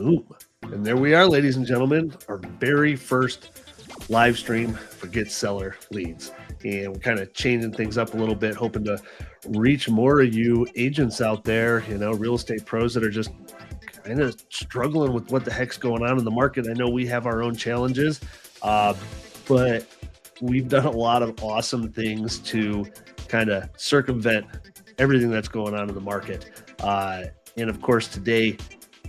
Boom. And there we are, ladies and gentlemen, our very first live stream for Get Seller Leads. And we're kind of changing things up a little bit, hoping to reach more of you agents out there, real estate pros that are just kind of struggling with what the heck's going on in the market. I know we have our own challenges, but we've done a lot of awesome things to kind of circumvent everything that's going on in the market. And of course, today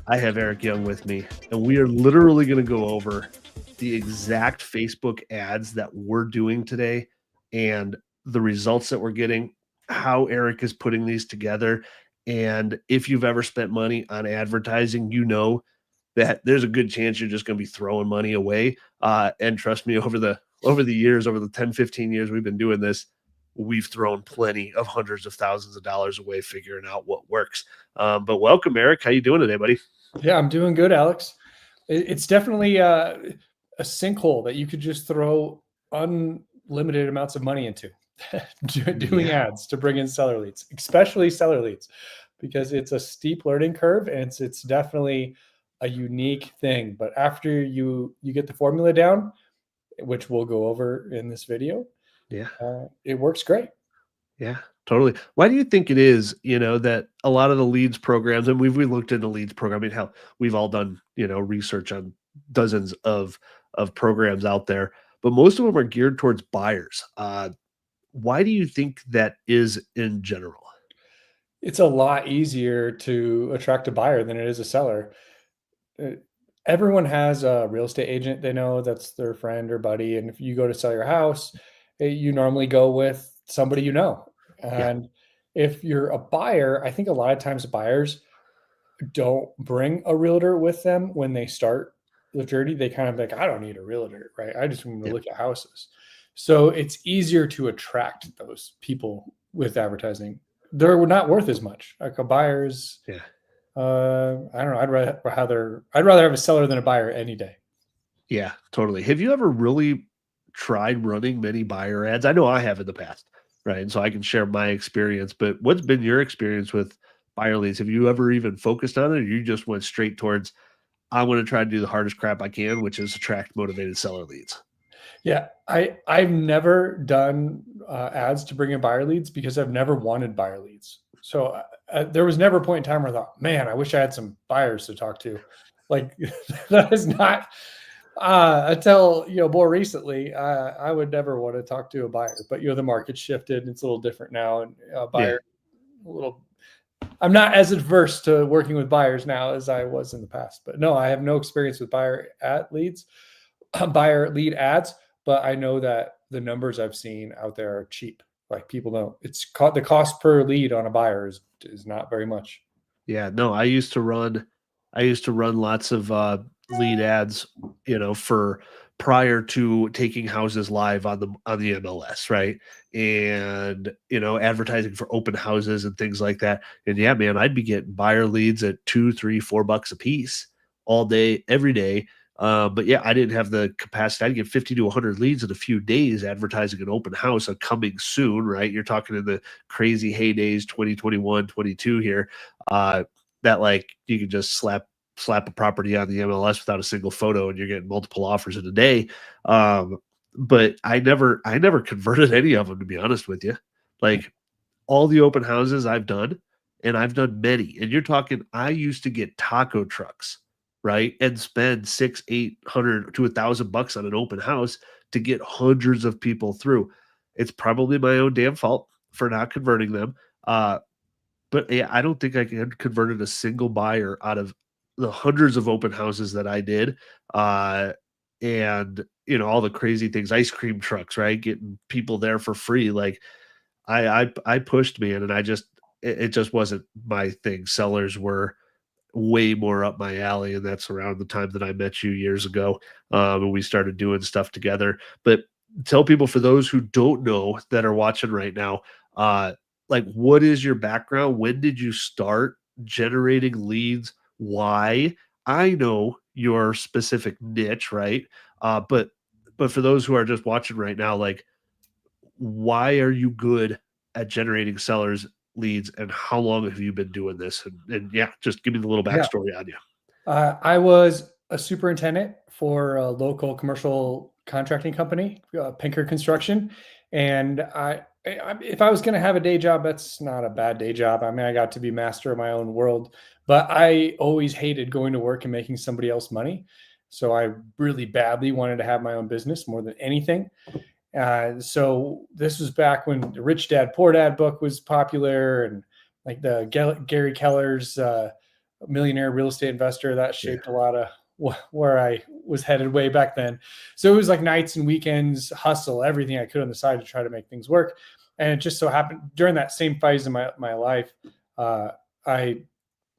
I have Eric Young with me, and we are literally going to go over the exact Facebook ads that we're doing today and the results that we're getting, how Eric is putting these together. And if you've ever spent money on advertising, you know that there's a good chance you're just going to be throwing money away. And trust me, over the years, over the 10, 15 years we've been doing this, we've thrown plenty of hundreds of thousands of dollars away figuring out what works. But welcome, Eric. How you doing today, buddy? Yeah, I'm doing good, Alex. It's definitely a sinkhole that you could just throw unlimited amounts of money into doing ads to bring in seller leads, especially seller leads, because it's a steep learning curve and it's definitely a unique thing. But after you get the formula down, which we'll go over in this video, it works great. Yeah, totally. Why do you think it is, that a lot of the leads programs, and we looked into leads program, hell, we've all done, research on dozens of programs out there, but most of them are geared towards buyers. Why do you think that is in general? It's a lot easier to attract a buyer than it is a seller. Everyone has a real estate agent they know that's their friend or buddy. And if you go to sell your house, you normally go with somebody you know. And if you're a buyer, I think a lot of times buyers don't bring a realtor with them when they start the journey. They kind of like, I don't need a realtor, right? I just want to look at houses. So it's easier to attract those people with advertising. They're not worth as much. Like a buyer's, I don't know. I'd rather have a seller than a buyer any day. Yeah, totally. Have you ever really tried running many buyer ads? I know I have in the past, right? And so I can share my experience, but what's been your experience with buyer leads? Have you ever even focused on it, or you just went straight towards, I want to try to do the hardest crap I can, which is attract motivated seller leads? Yeah, I've never done ads to bring in buyer leads because I've never wanted buyer leads. So there was never a point in time where I thought, man, I wish I had some buyers to talk to. Like that is not until more recently. I would never want to talk to a buyer, but the market shifted. It's a little different now, and buyer a little. I'm not as adverse to working with buyers now as I was in the past. But no, I have no experience with buyer lead ads. But I know that the numbers I've seen out there are cheap. Like people know the cost per lead on a buyer is not very much. Yeah, no, I used to run lots of lead ads, for prior to taking houses live on the MLS, right? And advertising for open houses and things like that. And yeah, man, I'd be getting buyer leads at $2, $3, $4 a piece all day, every day. But yeah, I didn't have the capacity. I'd get 50 to 100 leads in a few days advertising an open house, a coming soon, right? You're talking in the crazy heydays, 2021, 22 here, that like you can just slap a property on the MLS without a single photo and you're getting multiple offers in a day. But I never converted any of them, to be honest with you. Like all the open houses I've done, and I've done many, and you're talking, I used to get taco trucks, right? And spend $600, $800 to $1,000 on an open house to get hundreds of people through. It's probably my own damn fault for not converting them. But yeah, I don't think I converted a single buyer out of the hundreds of open houses that I did. And all the crazy things, ice cream trucks, right? Getting people there for free. Like I pushed, man, and it just wasn't my thing. Sellers were way more up my alley, and that's around the time that I met you years ago, and we started doing stuff together. But tell people, for those who don't know that are watching right now, like, what is your background? When did you start generating leads? Why? I know your specific niche, right? But for those who are just watching right now, like, why are you good at generating sellers leads, and how long have you been doing this? And yeah, just give me the little backstory on you. I was a superintendent for a local commercial contracting company, Pinker Construction, and if I was going to have a day job, that's not a bad day job. I mean, I got to be master of my own world, but I always hated going to work and making somebody else money. So I really badly wanted to have my own business more than anything. So this was back when the Rich Dad Poor Dad book was popular, and like the Gary Keller's Millionaire Real Estate Investor that Yeah. shaped a lot of where I was headed way back then. So it was like nights and weekends, hustle everything I could on the side to try to make things work. And it just so happened during that same phase in my life, uh, I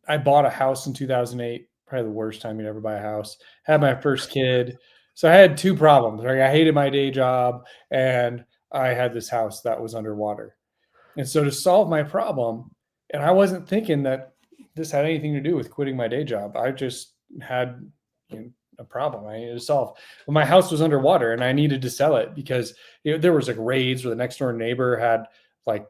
I bought a house in 2008, probably the worst time you'd ever buy a house. Had my first kid. So I had two problems. Right? I hated my day job and I had this house that was underwater. And so to solve my problem, and I wasn't thinking that this had anything to do with quitting my day job. I just had, a problem I needed to solve. Well, my house was underwater and I needed to sell it because there was like raids where the next door neighbor had like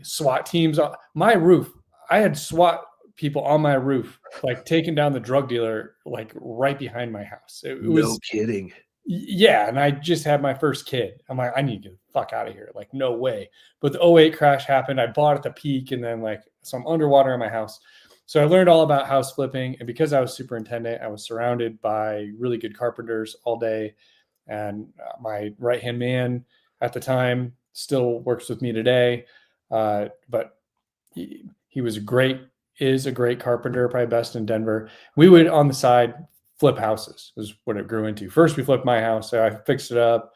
SWAT teams on my roof. I had SWAT people on my roof, like taking down the drug dealer, like right behind my house. It No was kidding. yeah, and I just had my first kid. I'm like, I need to get the fuck out of here. Like, no way. But the '08 crash happened. I bought at the peak, and then like, so I'm underwater in my house. So I learned all about house flipping, and because I was superintendent, I was surrounded by really good carpenters all day. And my right hand man at the time still works with me today, but he was great, is a great carpenter, probably best in Denver. We would on the side flip houses is what it grew into. First, we flipped my house. So I fixed it up,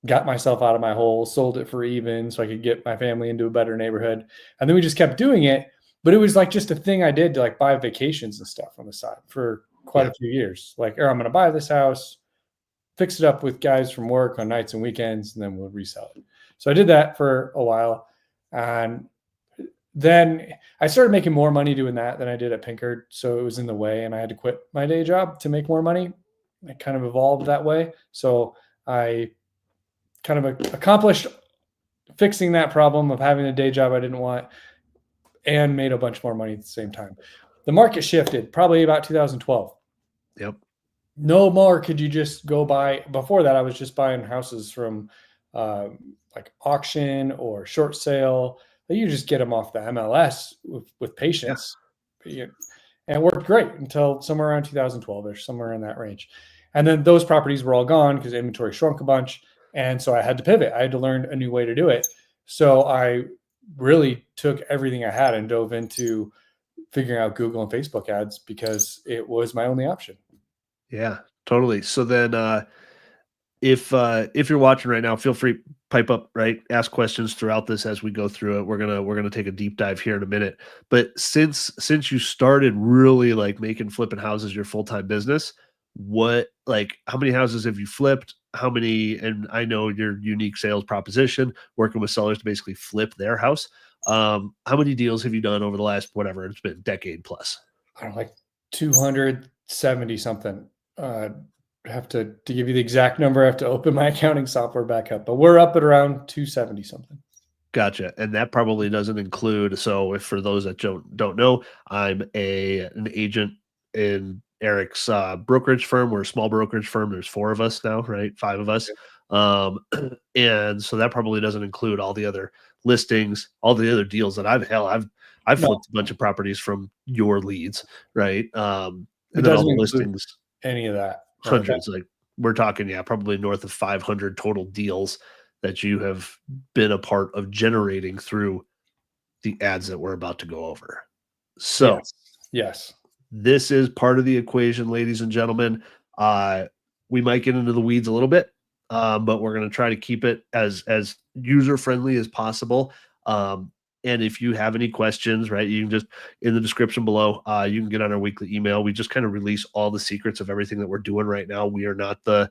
got myself out of my hole, sold it for even so I could get my family into a better neighborhood. And then we just kept doing it. But it was like just a thing I did to like buy vacations and stuff on the side for quite Yeah. a few years. Like, I'm going to buy this house, fix it up with guys from work on nights and weekends, and then we'll resell it. So I did that for a while. And then I started making more money doing that than I did at Pinkard. So it was in the way, and I had to quit my day job to make more money. It kind of evolved that way. So I kind of accomplished fixing that problem of having a day job I didn't want and made a bunch more money at the same time. The market shifted probably about 2012. Yep. No more could you just go buy. Before that, I was just buying houses from like auction or short sale. You just get them off the MLS with Yeah. patience. And it worked great until somewhere around 2012ish, somewhere in that range. And then those properties were all gone because inventory shrunk a bunch. And so I had to pivot. I had to learn a new way to do it. So I really took everything I had and dove into figuring out Google and Facebook ads because it was my only option. Yeah. Totally. So then, if you're watching right now, feel free pipe up, right? Ask questions throughout this as we go through it. We're gonna take a deep dive here in a minute. But since you started really like making flipping houses your full time business, what like how many houses have you flipped? How many? And I know your unique sales proposition, working with sellers to basically flip their house. How many deals have you done over the last whatever it's been decade plus? I don't know, like 270 something. Have to give you the exact number, I have to open my accounting software back up, but we're up at around 270 something. Gotcha, and that probably doesn't include so if for those that don't know, I'm an agent in Eric's, brokerage firm. We're a small brokerage firm, there's 4 of us now, right? 5 of us, um, and so that probably doesn't include all the other listings, all the other deals that I've No, flipped a bunch of properties from your leads, right? it And then all doesn't the include listings, any of that. That hundreds, like, we're talking, yeah, probably north of 500 total deals that you have been a part of generating through the ads that we're about to go over. So, yes. Yes. this is part of the equation, ladies and gentlemen. Uh, we might get into the weeds a little bit, but we're going to try to keep it as user friendly as possible. Um, and if you have any questions, right, you can just in the description below, you can get on our weekly email. We just kind of release all the secrets of everything that we're doing right now. We are not the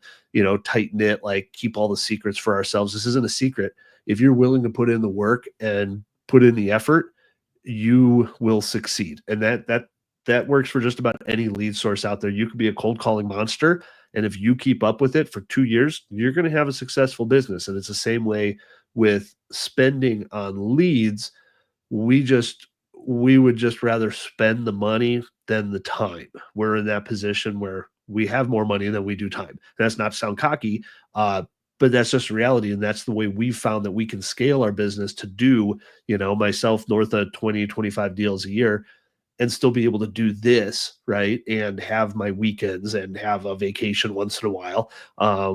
tight knit like keep all the secrets for ourselves. This isn't a secret. If you're willing to put in the work and put in the effort, you will succeed. And that works for just about any lead source out there. You could be a cold calling monster. And if you keep up with it for 2 years, you're going to have a successful business. And it's the same way with spending on leads. We would just rather spend the money than the time. We're in that position where we have more money than we do time. That's not to sound cocky, but that's just reality. And that's the way we've found that we can scale our business to do, myself north of 20, 25 deals a year and still be able to do this, right? And have my weekends and have a vacation once in a while.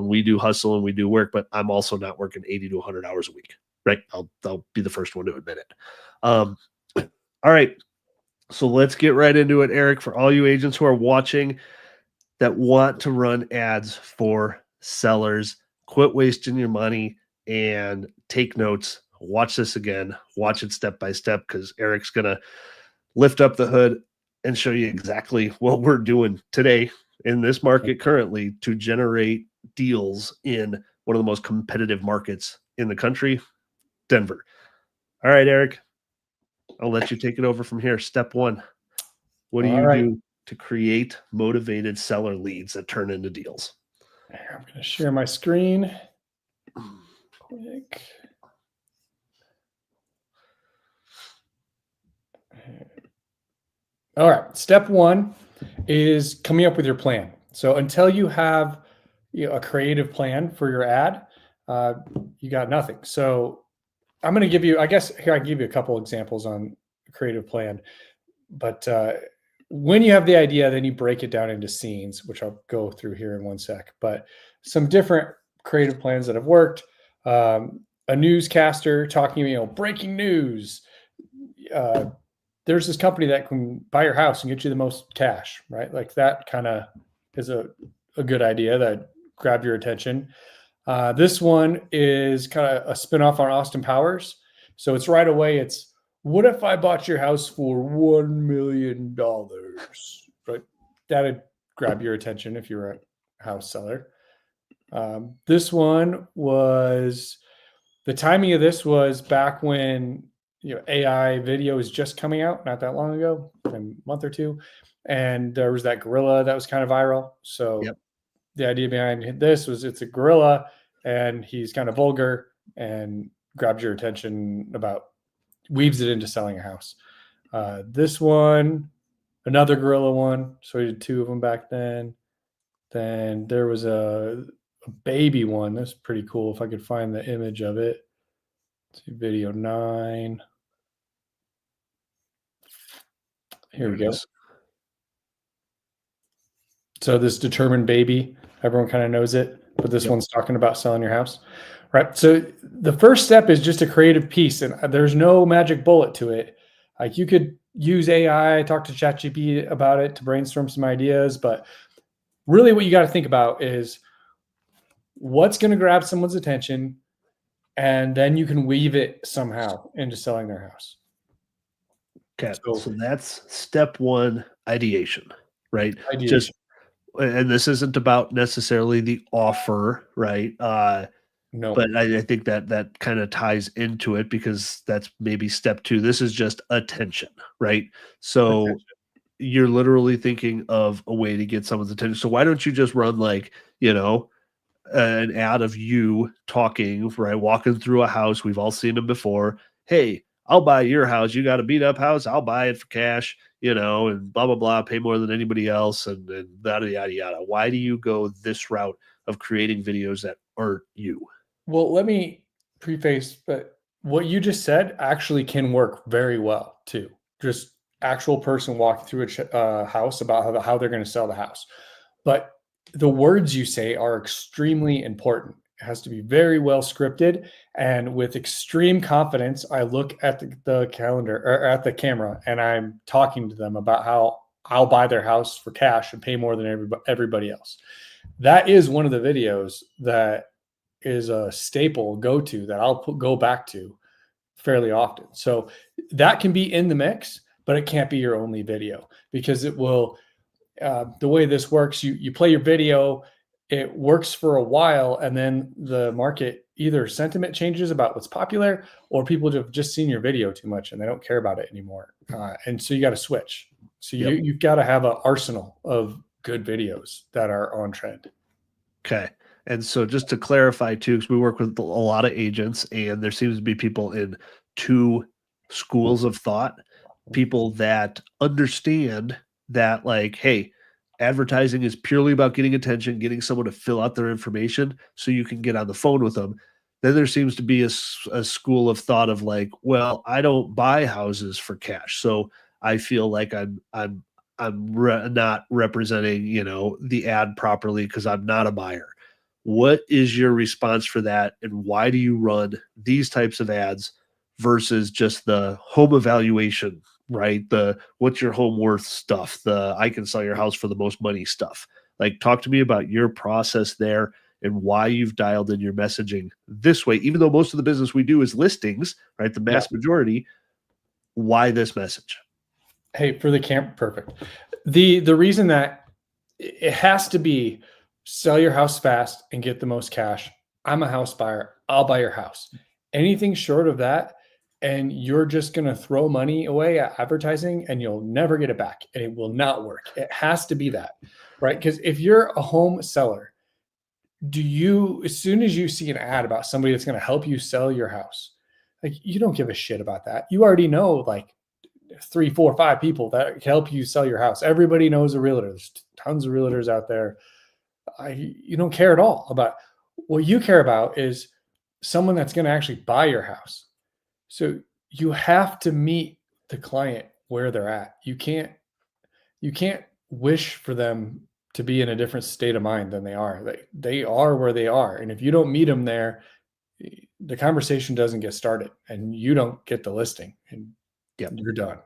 We do hustle and we do work, but I'm also not working 80 to 100 hours a week, right? I'll be the first one to admit it. Um, all right. So let's get right into it, Eric. For all you agents who are watching that want to run ads for sellers, quit wasting your money and take notes. Watch this again. Watch it step by step because Eric's going to lift up the hood and show you exactly what we're doing today in this market currently to generate deals in one of the most competitive markets in the country, Denver. All right, Eric, I'll let you take it over from here. Step one. What do All you right. do to create motivated seller leads that turn into deals? I'm going to share my screen. Quick. All right. Step one is coming up with your plan. So until you have a creative plan for your ad, you got nothing. So I'm going to give you, I guess, here I can give you a couple examples on a creative plan. But when you have the idea, then you break it down into scenes, which I'll go through here in one sec. But some different creative plans that have worked. A newscaster talking, breaking news. There's this company that can buy your house and get you the most cash, right? Like that kind of is a good idea that grabbed your attention. This one is kind of a spinoff on Austin Powers. So it's right away. It's what if I bought your house for $1 million? Right. That'd grab your attention if you're a house seller. This one was the timing of this was back when AI video is just coming out, not that long ago, a month or two, and there was that gorilla that was kind of viral. So Yep. the idea behind this was it's a gorilla and he's kind of vulgar and grabs your attention about weaves it into selling a house. This one, another gorilla one. So we did two of them back then. Then there was a baby one. That's pretty cool. If I could find the image of it. Let's see, video 9. Here we go. So this determined baby, everyone kind of knows it, but this one's talking about selling your house, right? So the first step is just a creative piece, and there's no magic bullet to it. Like you could use AI, talk to ChatGPT about it to brainstorm some ideas, but really what you got to think about is what's going to grab someone's attention, and then you can weave it somehow into selling their house. Okay. So that's step one, ideation, right? Ideation. And this isn't about necessarily the offer, right? No. But I think that kind of ties into it because that's maybe step two. This is just attention, right? So you're literally thinking of a way to get someone's attention. So why don't you just run like, an ad of you talking, right? Walking through a house. We've all seen them before. Hey, I'll buy your house. You got a beat up house. I'll buy it for cash, and blah, blah, blah, pay more than anybody else and yada, yada, yada. Why do you go this route of creating videos that aren't you? Well, let me preface, but what you just said actually can work very well too. Just actual person walking through a house about how they're going to sell the house. But the words you say are extremely important. It has to be very well scripted. And with extreme confidence, I look at the calendar or at the camera and I'm talking to them about how I'll buy their house for cash and pay more than everybody else. That is one of the videos that is a staple go-to that I'll go back to fairly often. So that can be in the mix, but it can't be your only video because it will. The way this works, you play your video, it works for a while, and then the market either sentiment changes about what's popular, or people have just seen your video too much and they don't care about it anymore. And so you got to switch. So you've got to have an arsenal of good videos that are on trend. Okay. And so just to clarify too, because we work with a lot of agents and there seems to be people in two schools of thought, people that understand that like, hey, advertising is purely about getting attention, getting someone to fill out their information so you can get on the phone with them. Then there seems to be a school of thought of like, well, I don't buy houses for cash, so I feel like not representing, the ad properly because I'm not a buyer. What is your response for that, and why do you run these types of ads versus just the home evaluation, right? The what's your home worth stuff, the I can sell your house for the most money stuff. Like, talk to me about your process there and why you've dialed in your messaging this way, even though most of the business we do is listings, right? The Yeah. mass majority. Why this message? Hey, for the camp, perfect. The reason that it has to be sell your house fast and get the most cash. I'm a house buyer. I'll buy your house. Anything short of that, and you're just going to throw money away at advertising and you'll never get it back and it will not work. It has to be that, right? Because if you're a home seller, as soon as you see an ad about somebody that's going to help you sell your house, like you don't give a shit about that. You already know like 3, 4, 5 people that can help you sell your house. Everybody knows a realtor. There's tons of realtors out there. You don't care at all about what you care about is someone that's going to actually buy your house. So you have to meet the client where they're at. You can't wish for them to be in a different state of mind than they are. They are where they are. And if you don't meet them there, the conversation doesn't get started and you don't get the listing and Yep. you're done.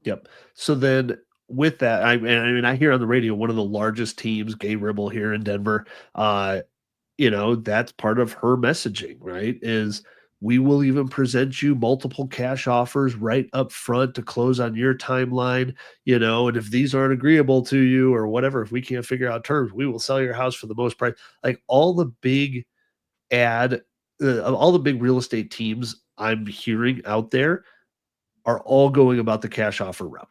Yep. So then with that, I hear on the radio one of the largest teams, Gay Ribble here in Denver, that's part of her messaging, right? Is we will even present you multiple cash offers right up front to close on your timeline, and if these aren't agreeable to you or whatever, if we can't figure out terms, we will sell your house for the most price. Like ad, all the big real estate teams I'm hearing out there are all going about the cash offer route,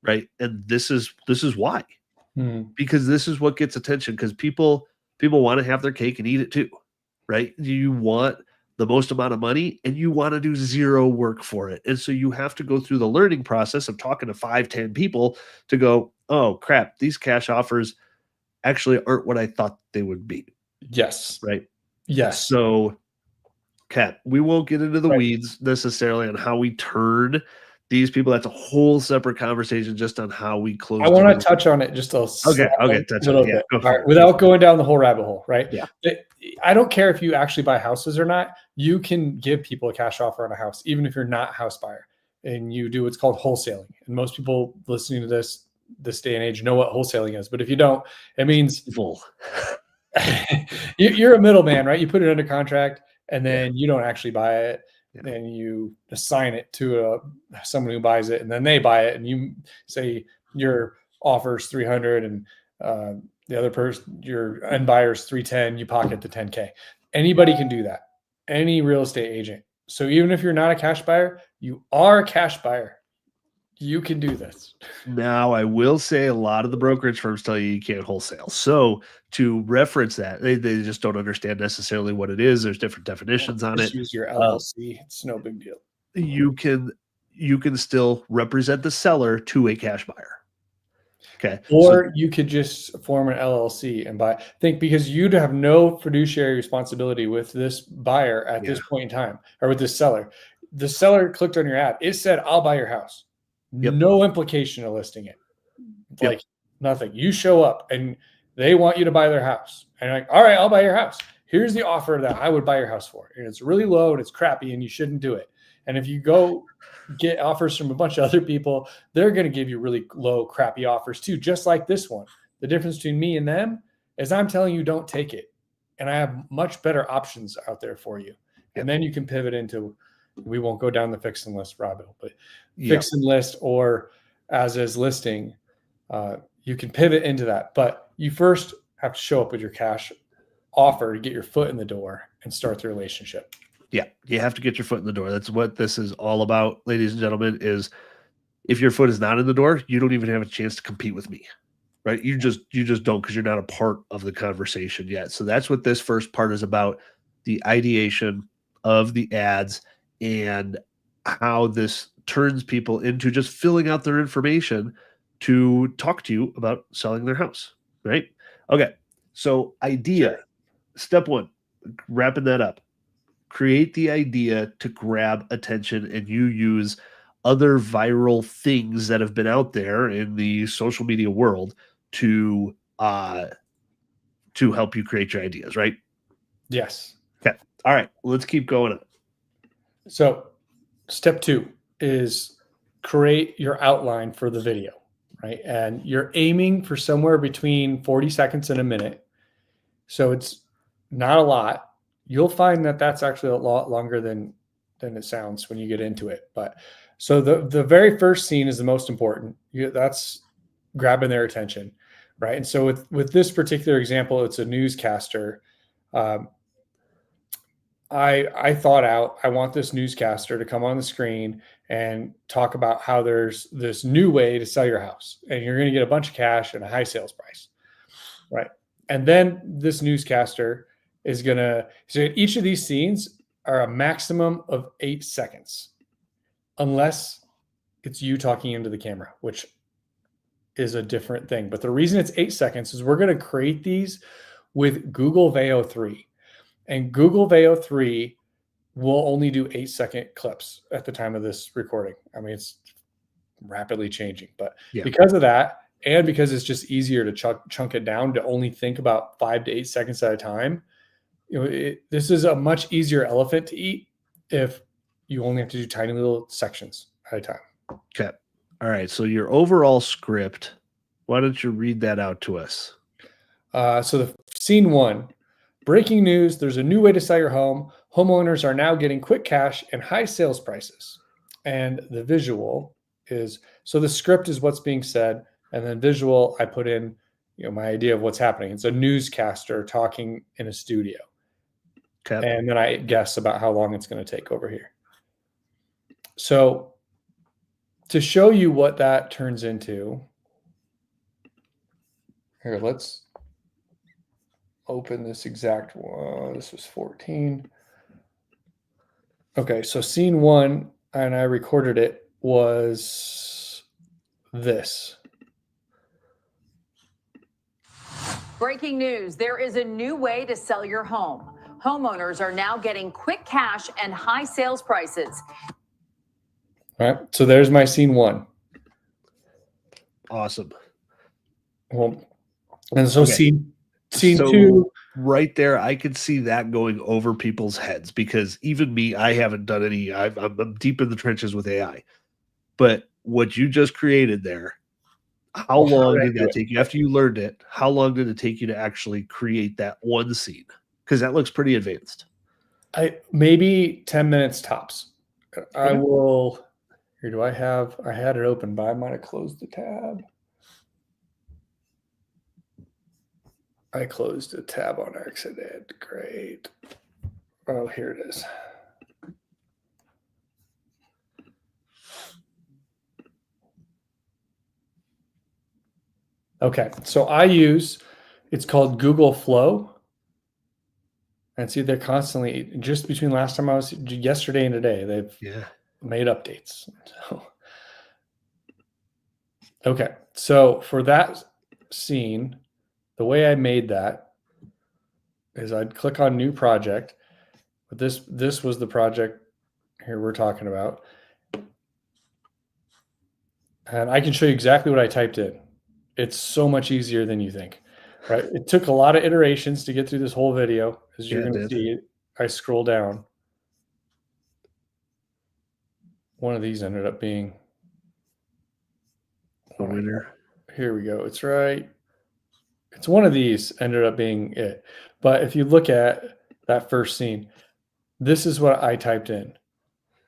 right? And this is why, Hmm. because this is what gets attention, because people want to have their cake and eat it too, right? You want the most amount of money and you want to do zero work for it. And so you have to go through the learning process of talking to 5, 10 people to go, oh crap, these cash offers actually aren't what I thought they would be, Yes. right? Yes. So Kat, we won't get into the Right. weeds necessarily on how we turn these people. That's a whole separate conversation just on how we I close want deals. to touch on it just Okay, touch on it. little Yeah, bit. go All for right, it. Go without for it. going down the whole rabbit hole, right? Yeah, I don't care if you actually buy houses or not. You can give people a cash offer on a house, even if you're not a house buyer, and you do what's called wholesaling. And most people listening to this day and age know what wholesaling is. But if you don't, it means full. you're a middleman, right? You put it under contract and Yeah, then you don't actually buy it. yeah, Then you assign it to someone who buys it and then they buy it. And you say your offer's 300 and the other person, your end buyer's 310, you pocket the 10K. Anybody can do that. Any real estate agent. So even if you're not a cash buyer, you are a cash buyer. You can do this. Now, I will say a lot of the brokerage firms tell you can't wholesale. So to reference that, they just don't understand necessarily what it is. There's different definitions on Just it. use your Uh, LLC. It's no big deal. you can you can still represent the seller to a cash buyer. Okay. So Or you could just form an LLC and buy. Think because you'd have no fiduciary responsibility with this buyer at yeah. this point in time, or with this seller. The seller clicked on your ad. It said, "I'll buy your house." Yep. No implication of listing it. Yep. Like nothing. You show up and they want you to buy their house. And you're like, all right, I'll buy your house. Here's the offer that I would buy your house for. And it's really low and it's crappy and you shouldn't do it. And if you go get offers from a bunch of other people, they're going to give you really low, crappy offers too, just like this one. The difference between me and them is I'm telling you, don't take it. And I have much better options out there for you. And Yep. then you can pivot into, we won't go down the fix and list rabbit hole, but Yep. fix and list or as is listing, you can pivot into that. But you first have to show up with your cash offer to get your foot in the door and start the relationship. Yeah. You have to get your foot in the door. That's what this is all about, ladies and gentlemen, is if your foot is not in the door, you don't even have a chance to compete with me. Right? You just don't, because you're not a part of the conversation yet. So that's what this first part is about, the ideation of the ads and how this turns people into just filling out their information to talk to you about selling their house, right? Okay. So, idea, Sure. step one, wrapping that up. Create the idea to grab attention, and you use other viral things that have been out there in the social media world to help you create your ideas, right? Yes. Okay. All right. Let's keep going on. So step 2 is create your outline for the video, right? And you're aiming for somewhere between 40 seconds and a minute. So it's not a lot. You'll find that that's actually a lot longer than it sounds when you get into it. But so the very first scene is the most important. That's grabbing their attention, right? And so with this particular example, it's a newscaster. Um, I thought out, I want this newscaster to come on the screen and talk about how there's this new way to sell your house and you're going to get a bunch of cash and a high sales price. Right. And then this newscaster is going to, so each of these scenes are a maximum of 8 seconds, unless it's you talking into the camera, which is a different thing. But the reason it's 8 seconds is we're going to create these with Google Veo 3. And Google Veo 3 will only do 8-second clips at the time of this recording. I mean, it's rapidly changing, but Yeah. because of that, and because it's just easier to chunk it down to only think about 5 to 8 seconds at a time, this is a much easier elephant to eat if you only have to do tiny little sections at a time. Okay. All right. So your overall script, why don't you read that out to us? So the scene 1, breaking news, there's a new way to sell your home. Homeowners are now getting quick cash and high sales prices. And the visual is, so the script is what's being said, and then visual, I put in, my idea of what's happening. It's a newscaster talking in a studio. Okay. And then I guess about how long it's going to take over here. So to show you what that turns into, here, let's open this exact one. This was 14. Okay, so scene 1, and I recorded it, was this. Breaking news, there is a new way to sell your home. Homeowners are now getting quick cash and high sales prices. All right, so there's my scene 1. Awesome. Well, and so Okay. scene So 2. right there, I could see that going over people's heads, because even me, I haven't done any. I'm deep in the trenches with AI. But what you just created there, how Well, how long did I did do that it? take you after you learned it? How long did it take you to actually create that one scene? Because that looks pretty advanced. Maybe 10 minutes tops. I Okay. will. Here, I had it open, but I might have closed the tab. I closed a tab on accident. Great. Oh, here it is. Okay, so it's called Google Flow. And see, they're constantly, just between last time I was, yesterday and today, they've Yeah. made updates. So, okay, so for that scene, the way I made that is I'd click on new project, but this was the project here we're talking about. And I can show you exactly what I typed in. It's so much easier than you think, right? It took a lot of iterations to get through this whole video, as you're Yeah, it going to did. see. I scroll down. One of these ended up being The winner. Here we go. It's right. It's one of these ended up being it. But if you look at that first scene, this is what I typed in.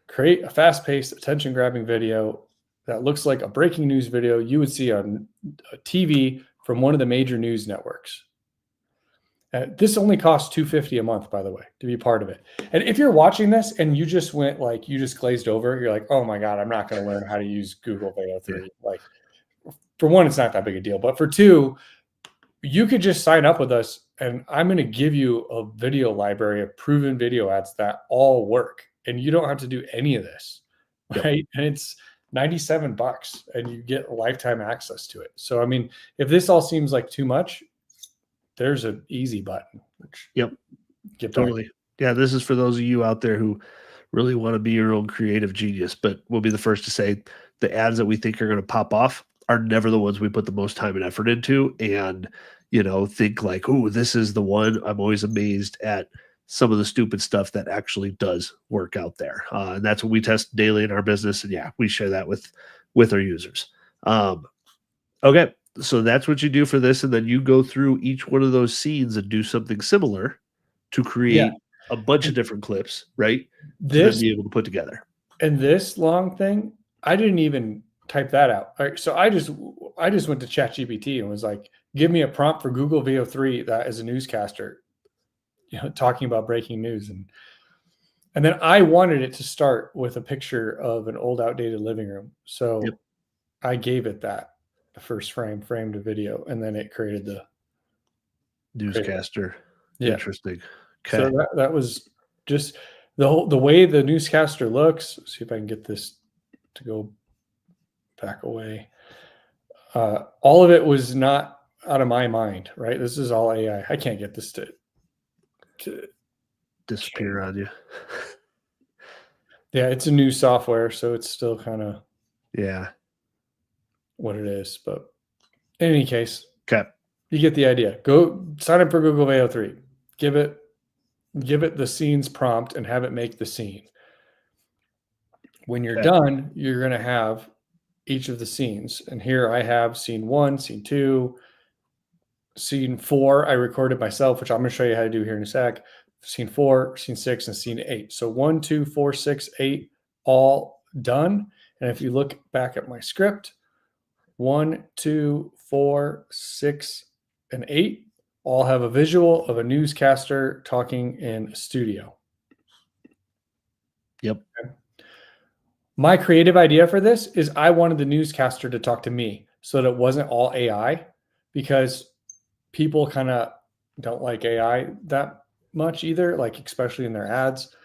Create a fast-paced, attention-grabbing video that looks like a breaking news video you would see on a TV from one of the major news networks. This only costs $250 a month, by the way, to be part of it. And if you're watching this and you just went like, you just glazed over, you're like, oh my God, I'm not going to learn how to use Google Veo 3. Yeah. Like, for one, it's not that big a deal. But for two, you could just sign up with us and I'm going to give you a video library of proven video ads that all work. And you don't have to do any of this, Yep. right? And $97 and you get lifetime access to it. So, I mean, if this all seems like too much, there's an easy button. Which Yep. get back. Totally. Yeah, this is for those of you out there who really want to be your own creative genius, but we'll be the first to say the ads that we think are going to pop off are never the ones we put the most time and effort into. And, think like, oh, this is the one. I'm always amazed at some of the stupid stuff that actually does work out there. And that's what we test daily in our business. And yeah, we share that with our users. Okay. So that's what you do for this. And then you go through each one of those scenes and do something similar to create a bunch of different clips, right? To then be able to put together. And this long thing, I didn't even type that out. All right, so I just went to ChatGPT and was like, give me a prompt for Google VO3 that is a newscaster, talking about breaking news. And then I wanted it to start with a picture of an old outdated living room. So I gave it the first framed a video, and then it created the newscaster. Yeah. Interesting. Okay. So that was just the way the newscaster looks. Let's see if I can get this to go back away. All of it was not out of my mind, right? This is all AI. I can't get this to disappear on you. Yeah, it's a new software, so it's still kind of what it is. But in any case, you get the idea. Go sign up for Google VO3. Give it the scenes prompt and have it make the scene. When you're done, you're going to have each of the scenes. And here I have scene 1, scene 2, scene 4. I recorded myself, which I'm going to show you how to do here in a sec. Scene 4, scene 6, and scene 8. So 1, 2, 4, 6, 8, all done. And if you look back at my script, 1, 2, 4, 6, and 8 all have a visual of a newscaster talking in a studio. Yep. Okay. My creative idea for this is I wanted the newscaster to talk to me so that it wasn't all AI, because people kind of don't like AI that much either, like especially in their ads.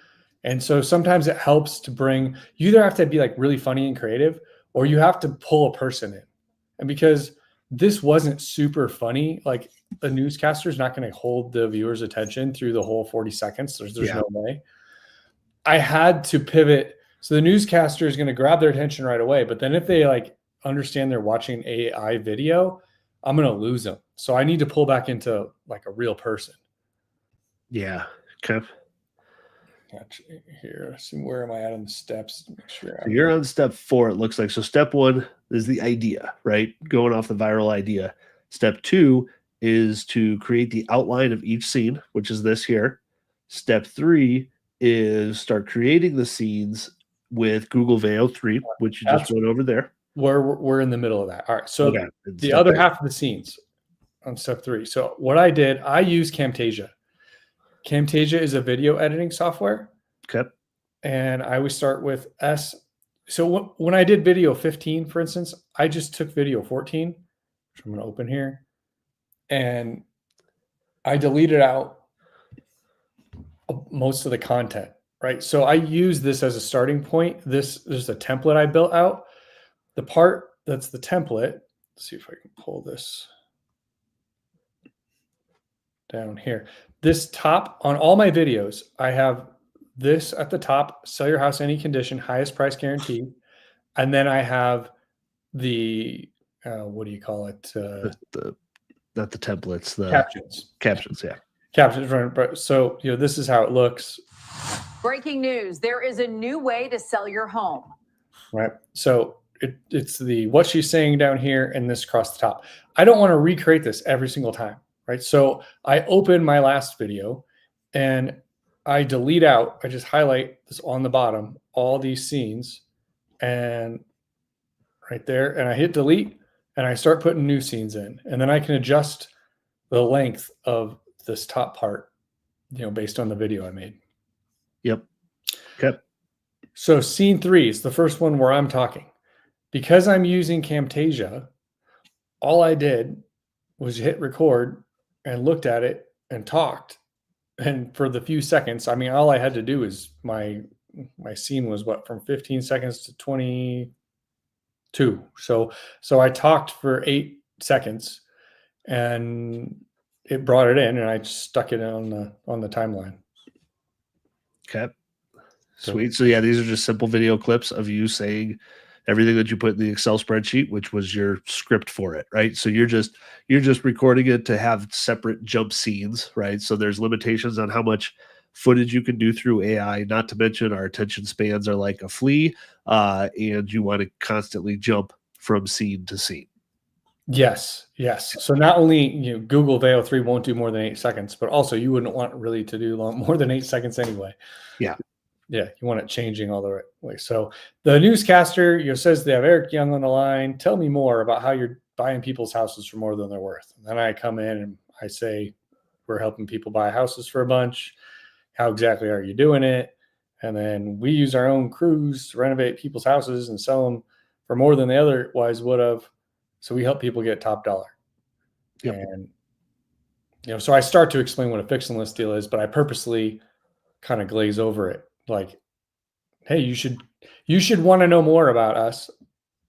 And so sometimes it helps to bring, you either have to be like really funny and creative, or you have to pull a person in. And because this wasn't super funny, like a newscaster is not going to hold the viewer's attention through the whole 40 seconds. There's no way. I had to pivot. So the newscaster is going to grab their attention right away. But then if they like understand they're watching an AI video, I'm going to lose them. So I need to pull back into like a real person. Yeah. Okay. Here, let's see, where am I at on the steps? Make sure so you're on step 4, it looks like. So step 1 is the idea, right? Going off the viral idea. Step 2 is to create the outline of each scene, which is this here. Step 3 is start creating the scenes with Google VO3, which you just went over there. We're in the middle of that. All right. So the other half of the scenes on step 3. So what I did, I use Camtasia. Camtasia is a video editing software. Okay. And I always start with S. So when I did video 15, for instance, I just took video 14, which I'm going to open here, and I deleted out most of the content, right? So I use this as a starting point. There's a template I built out. The part that's the template, let's see if I can pull this down here. This top, on all my videos, I have this at the top, sell your house any condition, highest price guarantee. And then I have the, what do you call it? Not the templates, the captions. Captions, yeah. Captions. So, this is how it looks. Breaking news. There is a new way to sell your home. Right. So it's the, what she's saying down here and this across the top. I don't want to recreate this every single time. Right. So I open my last video and I delete out, I just highlight this on the bottom, all these scenes, and right there, and I hit delete and I start putting new scenes in, and then I can adjust the length of this top part, based on the video I made. Yep. Okay. So scene 3 is the first one where I'm talking. Because I'm using Camtasia, all I did was hit record and looked at it and talked. And for the few seconds, I mean, all I had to do is my scene was from 15 seconds to 20, 2. So I talked for 8 seconds and it brought it in and I stuck it on the timeline. Okay. So Sweet. So yeah, these are just simple video clips of you saying everything that you put in the Excel spreadsheet, which was your script for it, right? So you're just recording it to have separate jump scenes, right? So there's limitations on how much footage you can do through AI. Not to mention our attention spans are like a flea, and you want to constantly jump from scene to scene. yes. So not only, Google Veo 3 won't do more than 8 seconds, but also you wouldn't want really to do more than 8 seconds anyway. Yeah. Yeah, you want it changing all the right way. So the newscaster, says they have Eric Young on the line. Tell me more about how you're buying people's houses for more than they're worth. And then I come in and I say, we're helping people buy houses for a bunch. How exactly are you doing it? And then we use our own crews to renovate people's houses and sell them for more than they otherwise would have. So we help people get top dollar. Yep. And so I start to explain what a fix and list deal is, but I purposely kind of glaze over it. Like, hey, you should want to know more about us.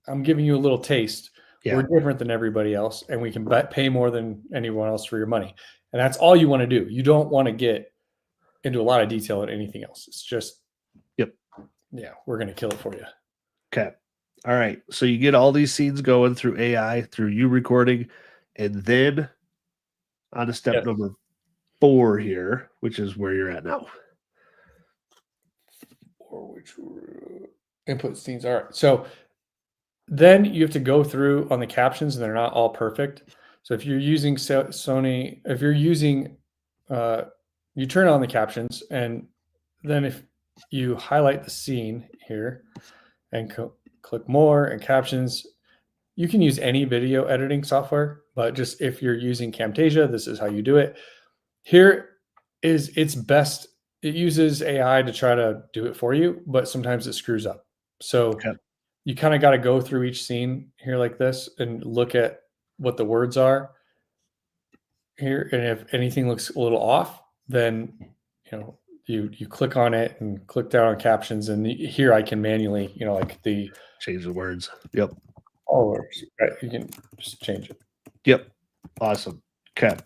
I'm giving you a little taste. Yeah. We're different than everybody else, and we can pay more than anyone else for your money. And that's all you want to do. You don't want to get into a lot of detail on anything else. It's just, Yep. yeah, we're going to kill it for you. Okay. All right. So you get all these scenes going through AI, through you recording, and then on to step Yes. number 4 here, which is where you're at now. Or which input scenes. All right. So then you have to go through on the captions, and they're not all perfect. So if you're using Sony, if you're using, you turn on the captions, and then if you highlight the scene here and click more and captions, you can use any video editing software, but just if you're using Camtasia, this is how you do it. Here is its best. It uses AI to try to do it for you, but sometimes it screws up. So Okay. you kind of got to go through each scene here like this and look at what the words are here. And if anything looks a little off, then you click on it and click down on captions. And here I can manually, like the Change the words. Yep. all words, right? You can just change it. Yep. Awesome. Okay.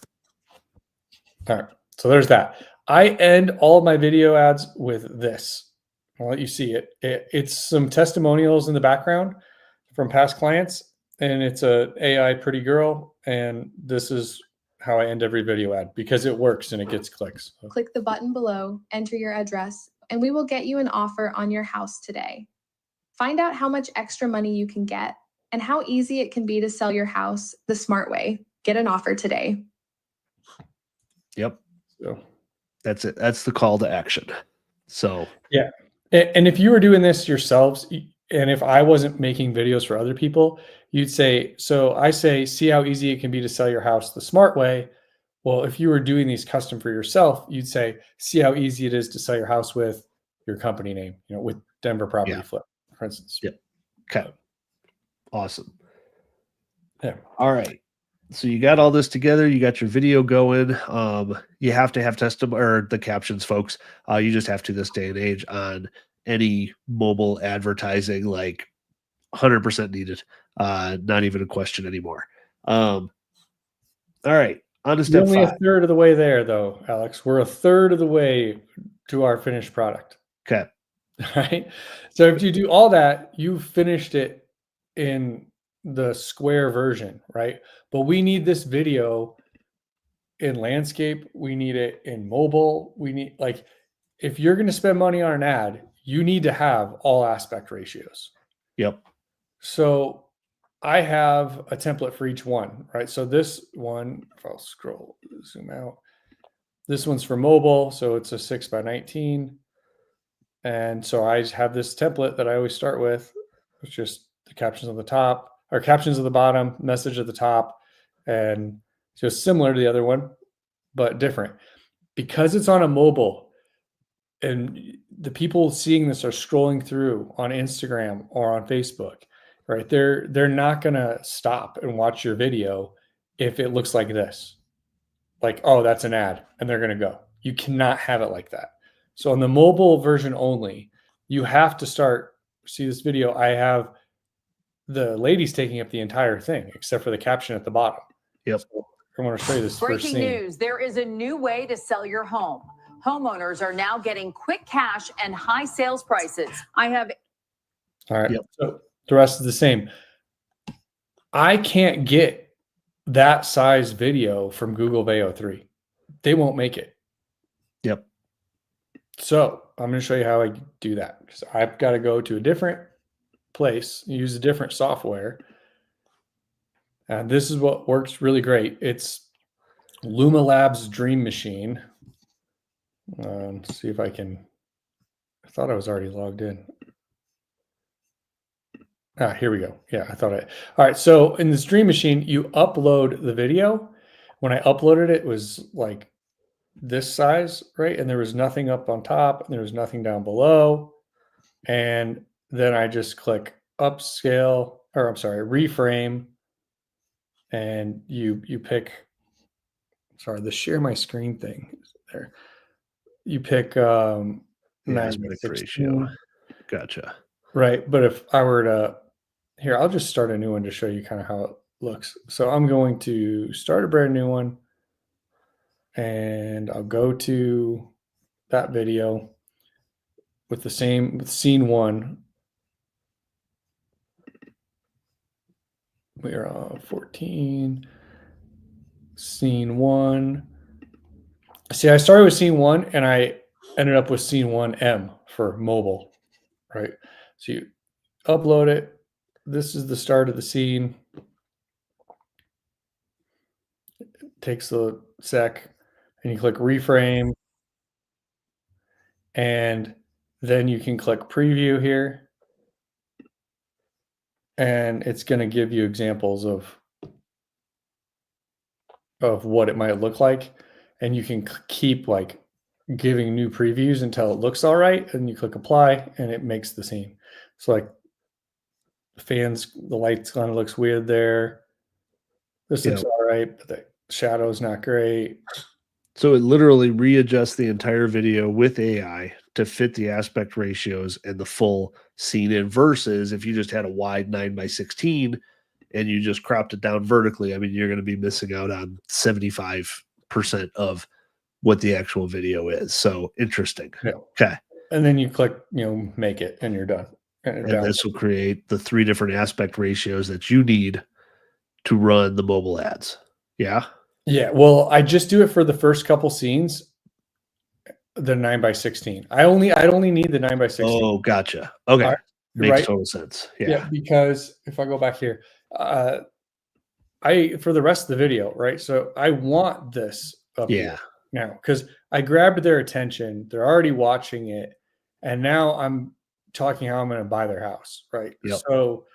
All right. So there's that. I end all of my video ads with this. I'll let you see it. It's some testimonials in the background from past clients, and it's a AI pretty girl. And this is how I end every video ad because it works and it gets clicks. So. Click the button below, enter your address, and we will get you an offer on your house today. Find out how much extra money you can get and how easy it can be to sell your house the smart way. Get an offer today. Yep. So that's it. That's the call to action. So yeah. And if you were doing this yourselves, and if I wasn't making videos for other people, you'd say, so I say, see how easy it can be to sell your house the smart way. Well, if you were doing these custom for yourself, you'd say, see how easy it is to sell your house with your company name, with Denver Property Flip, for instance. Yep. Okay. Awesome. Yeah. All right. So you got all this together. You got your video going. You have to have testimony or the captions, folks. You just have to this day and age on any mobile advertising, like 100% needed. Not even a question anymore. All right. On to step 5. Only a third of the way there, though, Alex. We're a third of the way to our finished product. Okay. Right. So if you do all that, you've finished it in the square version, right? But we need this video in landscape. We need it in mobile. We need, like, if you're going to spend money on an ad, you need to have all aspect ratios. Yep. So I have a template for each one, right? So this one, if I'll zoom out, this one's for mobile. So it's a 6x19. And so I have this template that I always start with. It's just the captions on the top or captions at the bottom, message at the top, and just similar to the other one, but different. Because it's on a mobile and the people seeing this are scrolling through on Instagram or on Facebook, right? They're not going to stop and watch your video if it looks like this. Like, oh, that's an ad, and they're going to go. You cannot have it like that. So on the mobile version only, you have to see this video. I have the lady's taking up the entire thing except for the caption at the bottom. Yep. So I want to show you this first Breaking scene. news, there is a new way to sell your home. Homeowners are now getting quick cash and high sales prices. I have. All right. Yep. So the rest is the same. I can't get that size video from Google Veo 3. They won't make it. Yep. So I'm going to show you how I do that. So I've got to go to a different place, use a different software. And this is what works really great. It's Luma Labs Dream Machine. Let's see if I can. I thought I was already logged in. Here we go. Yeah, I thought all right. So in this Dream Machine, you upload the video. When I uploaded it, it was like this size, right? And there was nothing up on top and there was nothing down below. And then I just click upscale, or I'm sorry, reframe. And you pick, sorry, the share my screen thing is there. You pick The 9 by aspect 16. ratio. Gotcha. Right. But if I were to, here, I'll just start a new one to show you kind of how it looks. So I'm going to start a brand new one and I'll go to that video with the same, with scene 1. We are on 14, scene 1. See, I started with scene 1 and I ended up with scene 1M for mobile, right? So you upload it. This is the start of the scene. It takes a sec and you click reframe. And then you can click preview here. And it's going to give you examples of what it might look like. And you can keep like giving new previews until it looks all right. And you click apply and it makes the scene. So like fans, the lights kind of looks weird there. This looks all right, but the shadow's not great. So it literally readjusts the entire video with AI to fit the aspect ratios and the full scene in, versus if you just had a wide 9 by 16 and you just cropped it down vertically. I mean, you're going to be missing out on 75% of what the actual video is. So interesting. Yeah. Okay. And then you click, make it and you're done. And this will create the 3 different aspect ratios that you need to run the mobile ads. Yeah. Yeah. Well, I just do it for the first couple scenes, the 9 by 16. I'd only need the 9 by 16. Oh, gotcha. Okay. Right. Makes total sense. Yeah. Because if I go back here, for the rest of the video, right? So I want this up here now because I grabbed their attention. They're already watching it. And now I'm talking how I'm going to buy their house, right? Yep. So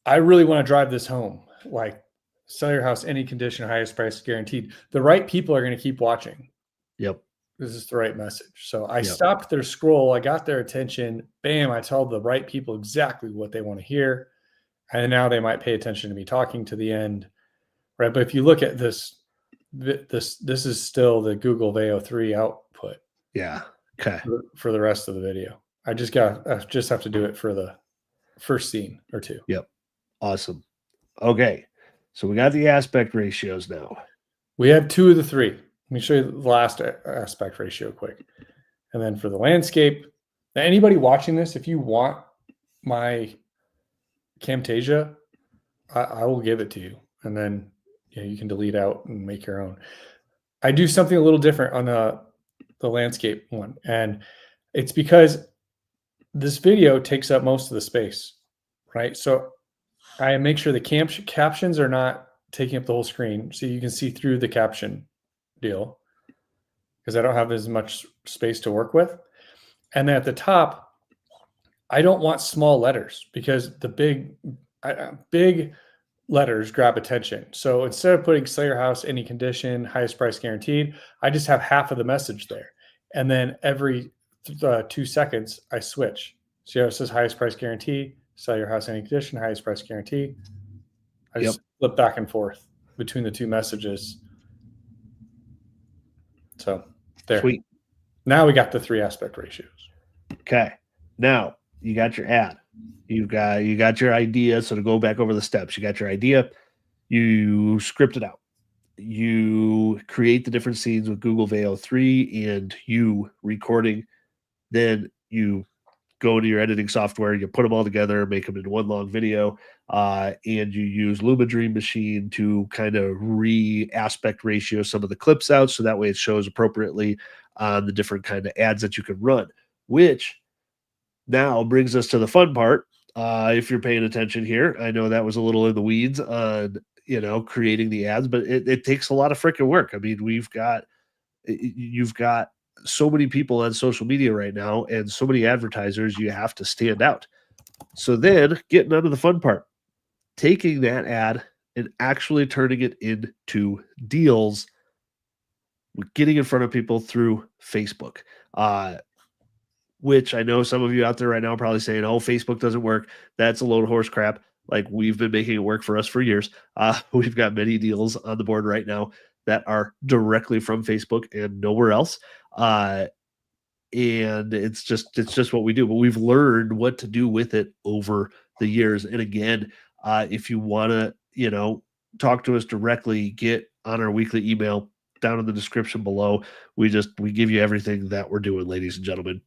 I really want to drive this home. Like, sell your house, any condition, highest price guaranteed. The right people are going to keep watching. Yep. This is the right message. So I stopped their scroll. I got their attention. Bam. I tell the right people exactly what they want to hear. And now they might pay attention to me talking to the end. Right. But if you look at this is still the Google Veo 3 output. Yeah. Okay. For the rest of the video. I just have to do it for the first scene or 2. Yep. Awesome. Okay. So we got the aspect ratios now. We have 2 of the 3. Let me show you the last aspect ratio quick. And then for the landscape, now anybody watching this, if you want my Camtasia, I will give it to you. And then you can delete out and make your own. I do something a little different on the landscape one. And it's because this video takes up most of the space, right? So I make sure the captions are not taking up the whole screen. So you can see through the caption deal because I don't have as much space to work with. And then at the top, I don't want small letters because the big letters grab attention. So instead of putting sell your house, any condition, highest price guaranteed, I just have half of the message there. And then every 2 seconds, I switch. See how it says highest price guarantee, sell your house, any condition, highest price guarantee. I just flip back and forth between the 2 messages. So there. Sweet. Now we got the 3 aspect ratios. Okay. Now you got your ad. You got your idea. So to go back over the steps, you got your idea, you script it out, you create the different scenes with Google VO3 and you recording. Then you go into your editing software, you put them all together, make them into one long video, and you use Luma Dream Machine to kind of aspect ratio some of the clips out so that way it shows appropriately on the different kind of ads that you can run, which now brings us to the fun part. If you're paying attention here, I know that was a little in the weeds on creating the ads, but it takes a lot of freaking work. I mean, you've got so many people on social media right now and so many advertisers, you have to stand out. So then getting onto the fun part, taking that ad and actually turning it into deals, getting in front of people through Facebook. Which I know some of you out there right now are probably saying, oh, Facebook doesn't work. That's a load of horse crap. Like, we've been making it work for us for years. We've got many deals on the board right now that are directly from Facebook and nowhere else. And it's just what we do. But we've learned what to do with it over the years. And again, if you want to, talk to us directly, get on our weekly email down in the description below. We give you everything that we're doing, ladies and gentlemen.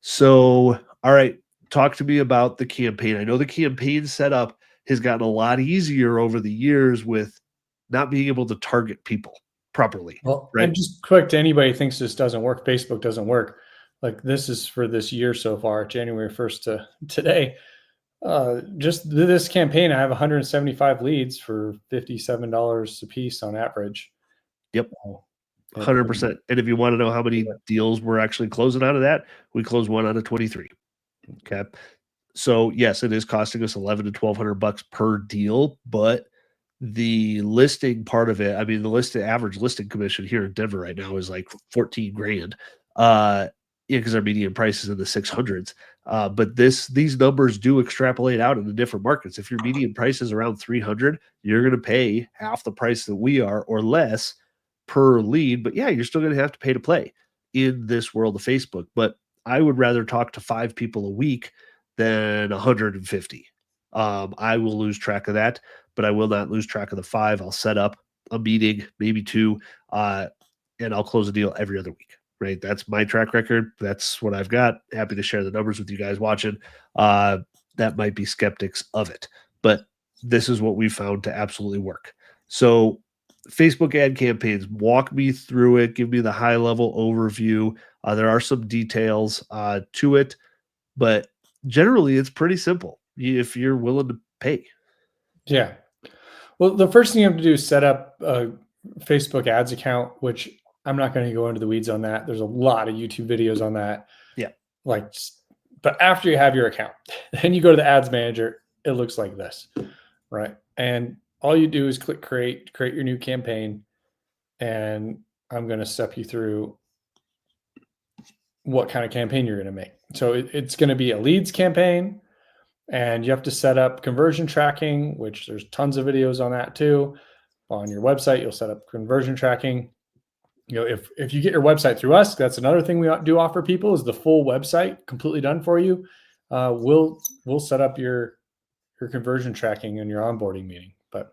So, all right, talk to me about the campaign. I know the campaign setup has gotten a lot easier over the years with not being able to target people properly. Well, right? and just quick to anybody who thinks this doesn't work, Facebook doesn't work. Like, this is for this year so far, January 1st to today. Just this campaign, I have 175 leads for $57 a piece on average. Yep. Oh, 100%. And if you want to know how many deals we're actually closing out of that, we close 1 out of 23. Okay. So yes, it is costing us 11 to 1,200 bucks per deal, but the listing part of it, I mean, the average listing commission here in Denver right now is like 14 grand. Because our median price is in the 600s. But these numbers do extrapolate out into different markets. If your median price is around 300, you're going to pay half the price that we are or less per lead. But yeah, you're still going to have to pay to play in this world of Facebook. But I would rather talk to 5 people a week than 150. I will lose track of that, but I will not lose track of the 5. I'll set up a meeting, maybe 2, and I'll close a deal every other week. Right. That's my track record. That's what I've got. Happy to share the numbers with you guys watching. That might be skeptics of it, but this is what we found to absolutely work. So Facebook ad campaigns, walk me through it. Give me the high level overview. There are some details to it, but generally it's pretty simple if you're willing to pay. Yeah. Well, the first thing you have to do is set up a Facebook ads account, which I'm not going to go into the weeds on that. There's a lot of YouTube videos on that. Yeah. But after you have your account, then you go to the ads manager. It looks like this, right? And all you do is click create your new campaign. And I'm going to step you through what kind of campaign you're going to make. So it's going to be a leads campaign, and you have to set up conversion tracking, which there's tons of videos on that too. On your website, you'll set up conversion tracking. If you get your website through us, that's another thing we do offer people is the full website completely done for you. We'll set up your conversion tracking in your onboarding meeting. But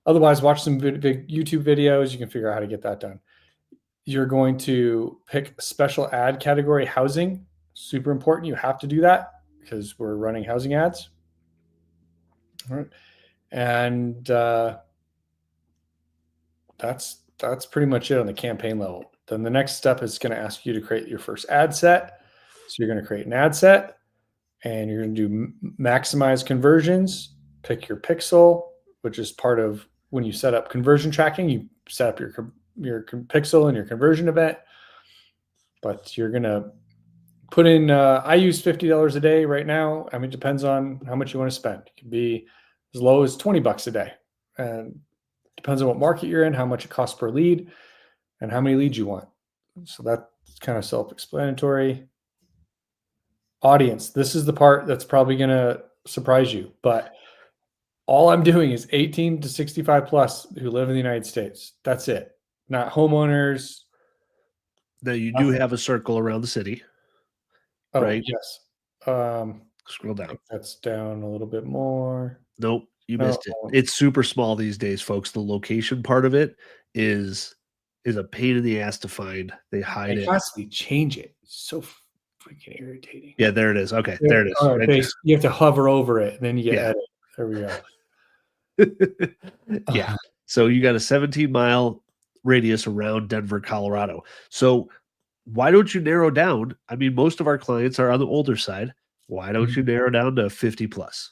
otherwise, watch some big YouTube videos. You can figure out how to get that done. You're going to pick a special ad category, housing. Super important. You have to do that because we're running housing ads. All right. And that's pretty much it on the campaign level. Then the next step is going to ask you to create your first ad set. So you're going to create an ad set and you're going to do maximize conversions, pick your pixel, which is part of when you set up conversion tracking, you set up your pixel and your conversion event. But you're going to put in, I use $50 a day right now. I mean, it depends on how much you want to spend. It can be as low as 20 bucks a day. And depends on what market you're in, how much it costs per lead, and how many leads you want. So that's kind of self-explanatory. Audience, this is the part that's probably going to surprise you, but all I'm doing is 18 to 65 plus who live in the United States. That's it. Not homeowners. Now you do have a circle around the city. Oh, right? yes. Scroll I down. think that's down a little bit more. Nope, you No, missed it. It's super small these days, folks. The location part of it is a pain in the ass to find. They hide they it. constantly change it. It's so freaking irritating. Yeah, there it is. Okay, Yeah, there it is. all right, Right there. base. You have to hover over it, and then you get Yeah. edit. There we go. Yeah. So you got a 17-mile radius around Denver, Colorado. So why don't you narrow down? I mean, most of our clients are on the older side. Why don't you narrow down to 50 plus?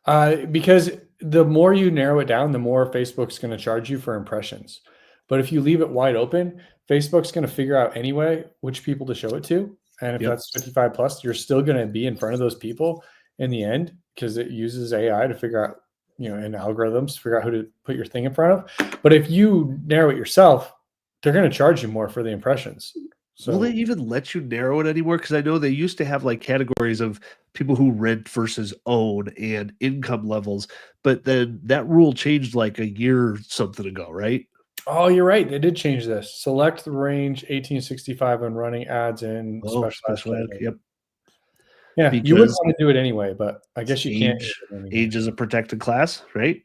Because the more you narrow it down, the more Facebook's going to charge you for impressions. But if you leave it wide open, Facebook's going to figure out anyway which people to show it to. And if Yep. that's 55 plus, you're still going to be in front of those people in the end because it uses AI to figure out, and algorithms to figure out who to put your thing in front of. But if you narrow it yourself, they're going to charge you more for the impressions. Will they So, even let you narrow it anymore? Because I know they used to have like categories of people who rent versus own and income levels, but then that rule changed like a year or something ago, right? oh, you're right. They did change this. Select the range 1865 when running ads in Oh, specialized special ed. categories. Yep. Yeah, you wouldn't Because want to do it anyway, but I guess you can't age anymore. age is a protected class, right?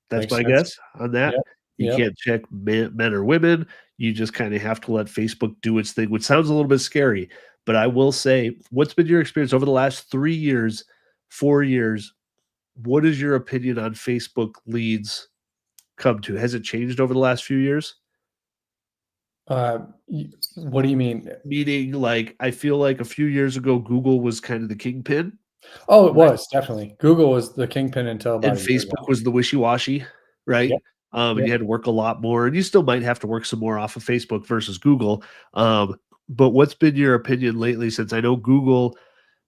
That's Makes my sense. guess on that. Yep, You yep. can't check men or women. You just kind of have to let Facebook do its thing, which sounds a little bit scary. But I will say, what's been your experience over the last 3 years, 4 years? What is your opinion on Facebook leads come to? Has it changed over the last few years? What do you mean? Meaning, like, I feel like a few years ago, Google was kind of the kingpin, Oh, it right? was definitely. Google was the kingpin until And about a year ago. Facebook was the wishy-washy, right? Yep, And yep. you had to work a lot more, and you still might have to work some more off of Facebook versus Google. But what's been your opinion lately? Since I know Google,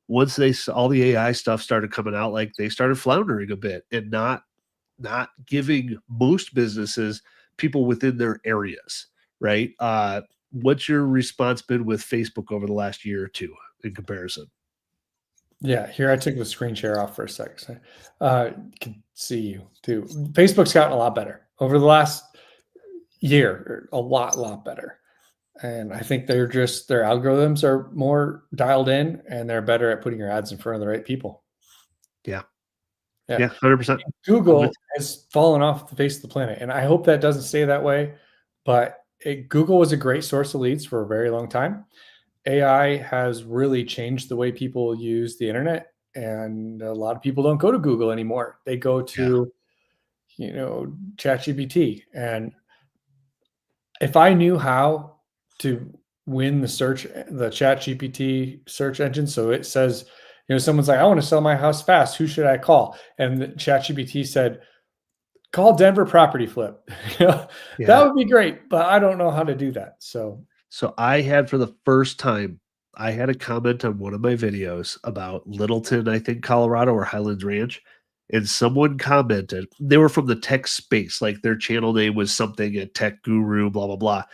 once all the AI stuff started coming out, like they started floundering a bit and not giving most businesses people within their areas, right? What's your response been with Facebook over the last year or two in comparison? Yeah, here I took the screen share off for a sec. So, can see you too. Facebook's gotten a lot better over the last year, a lot better. And I think their algorithms are more dialed in and they're better at putting your ads in front of the right people. Yeah, Yeah. yeah, 100%. I'm with Google has fallen off the face of the planet, and I hope that doesn't stay that way. But Google was a great source of leads for a very long time. AI has really changed the way people use the internet, and a lot of people don't go to Google anymore. They go yeah, to, ChatGPT. And if I knew how to win the ChatGPT search engine, so it says, someone's like, I want to sell my house fast. Who should I call? And the ChatGPT said, call Denver Property Flip. That yeah. would be great, but I don't know how to do that. So, So I had for the first time, I had a comment on one of my videos about Littleton, I think, Colorado or Highlands Ranch. And someone commented, they were from the tech space, like their channel name was something a tech guru, blah, blah, blah,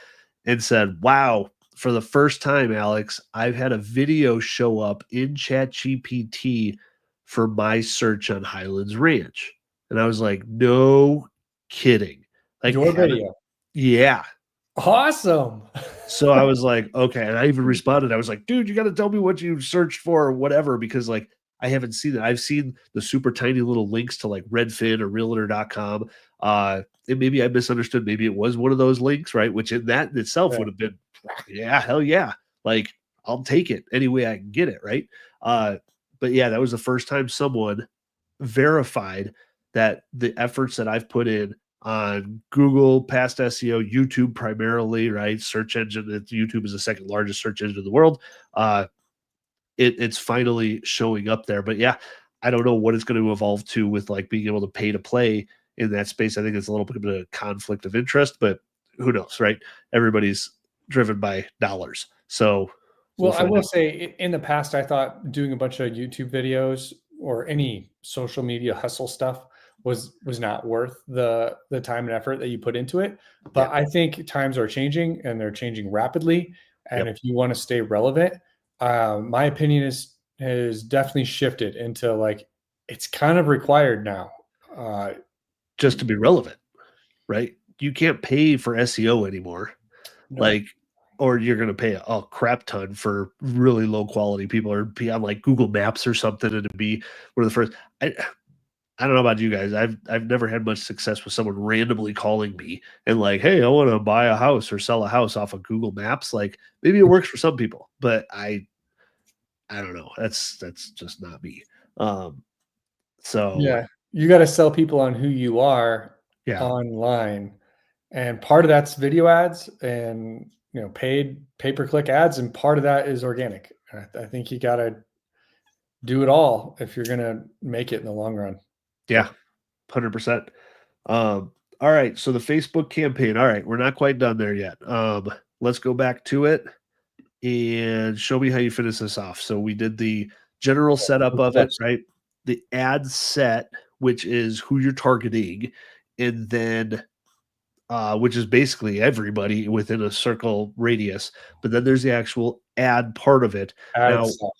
and said, wow, for the first time, Alex, I've had a video show up in Chat GPT for my search on Highlands Ranch. And I was like, no kidding. Like, your haven't, video. yeah. Awesome. So I was like, okay. And I even responded. I was like, dude, you got to tell me what you searched for or whatever, because like I haven't seen it. I've seen the super tiny little links to like Redfin or realtor.com. And maybe I misunderstood. Maybe it was one of those links, right? Which in that in itself Yeah. would have been, yeah, hell yeah. Like I'll take it any way I can get it, right? But yeah, that was the first time someone verified that the efforts that I've put in on Google, past SEO, YouTube primarily, right? Search engine. YouTube is the second largest search engine in the world. Uh, it's finally showing up there. But yeah, I don't know what it's going to evolve to with like being able to pay to play in that space. I think it's a little bit of a conflict of interest, but who knows, right? Everybody's driven by dollars. So we'll Well, I find will out. say in the past, I thought doing a bunch of YouTube videos or any social media hustle stuff was not worth the time and effort that you put into it. Yeah. But I think times are changing and they're changing rapidly. And Yep. if you want to stay relevant, my opinion is definitely shifted into like it's kind of required now. Just to be relevant, right? You can't pay for SEO anymore. No, Like or you're going to pay a crap ton for really low quality people, or be on like Google Maps or something, and to be one of the first. I don't know about you guys. I've never had much success with someone randomly calling me and like, "Hey, I want to buy a house or sell a house off of Google Maps." Like maybe it works for some people, but I don't know. That's just not me. Um, so Yeah. You got to sell people on who you are yeah, online. And part of that's video ads and, paid pay-per-click ads, and part of that is organic. I think you got to do it all if you're going to make it in the long run. yeah, 100%. All right, so the Facebook campaign. All right, we're not quite done there yet. Let's go back to it and show me how you finish this off. So we did the general setup of it, right? The ad set, which is who you're targeting, and then which is basically everybody within a circle radius. But then there's the actual ad part of it. Ad Now, stuff.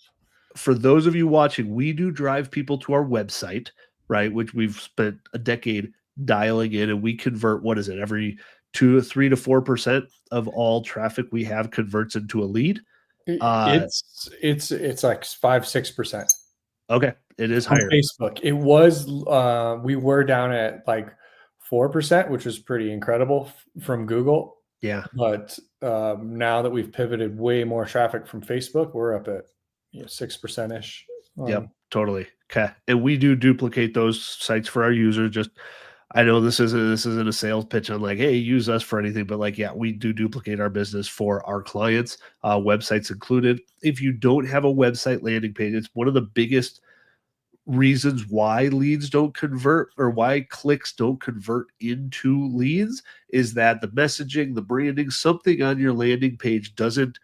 for those of you watching, we do drive people to our website, right? Which we've spent a decade dialing in, and we convert, what is it, every 3 to 4% of all traffic we have converts into a lead. It's like 5-6% Okay, it is on higher. Facebook. It was we were down at like 4%, which is pretty incredible from Google. Yeah. But now that we've pivoted way more traffic from Facebook, we're up at 6% ish. Yep, totally. Okay, and we do duplicate those sites for our users. Just I know this isn't a sales pitch on like, hey, use us for anything, but like, yeah, we do duplicate our business for our clients, websites included. If you don't have a website landing page, it's one of the biggest reasons why leads don't convert, or why clicks don't convert into leads, is that the messaging, the branding, something on your landing page doesn't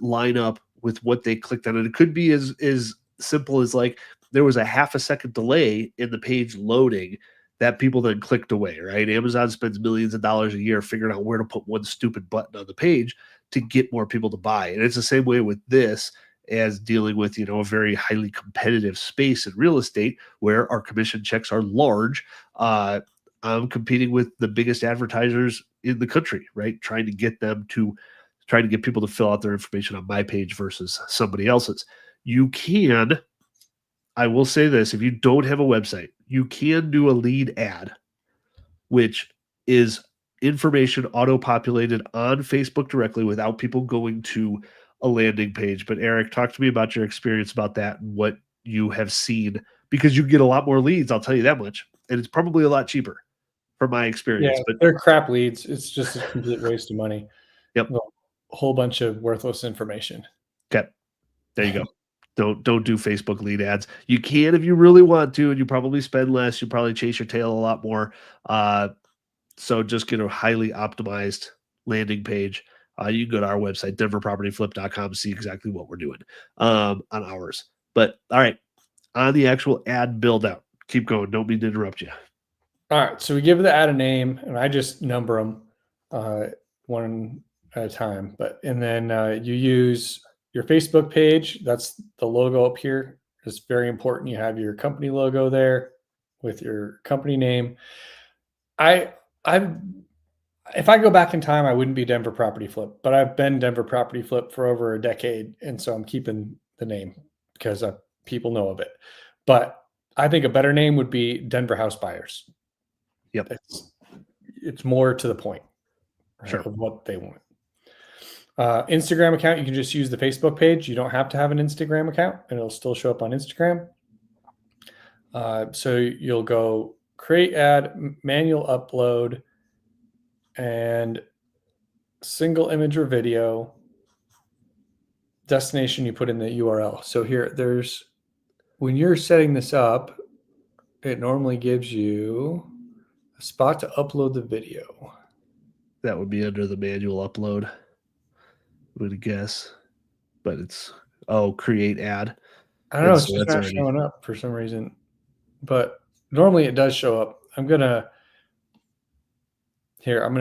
line up with what they clicked on. And it could be as simple as like there was a half a second delay in the page loading that people then clicked away, right? Amazon spends millions of dollars a year figuring out where to put one stupid button on the page to get more people to buy. And it's the same way with this, as dealing with a very highly competitive space in real estate where our commission checks are large. I'm competing with the biggest advertisers in the country, right? Trying to get people to fill out their information on my page versus somebody else's. I will say this, if you don't have a website, you can do a lead ad, which is information auto-populated on Facebook directly without people going to a landing page. But Eric, talk to me about your experience about that and what you have seen, because you get a lot more leads, I'll tell you that much. And it's probably a lot cheaper from my experience. Yeah, But they're crap leads. It's just a complete waste of money. yep. A whole bunch of worthless information. Okay. There you go. Don't do Facebook lead ads. You can if you really want to, and you probably spend less. You probably chase your tail a lot more. So just get a highly optimized landing page. You can go to our website, denverpropertyflip.com, to see exactly what we're doing on ours. But all right, on the actual ad build out, keep going. Don't mean to interrupt you. All right, so we give the ad a name, and I just number them one at a time. And then you use your Facebook page. That's the logo up here. It's very important. You have your company logo there with your company name. If I go back in time, I wouldn't be Denver Property Flip, but I've been Denver Property Flip for over a decade, and so I'm keeping the name because people know of it. But I think a better name would be Denver House Buyers. Yep. It's more to the point, right, Sure. of what they want. Instagram account, you can just use the Facebook page. You don't have to have an Instagram account, and it'll still show up on Instagram. So you'll go create ad, manual upload, and single image or video. Destination, you put in the URL. So here, when you're setting this up, it normally gives you a spot to upload the video. That would be under the manual upload, would guess. But it's create ad. I don't know, it's just not showing up for some reason. But normally it does show up. I'm gonna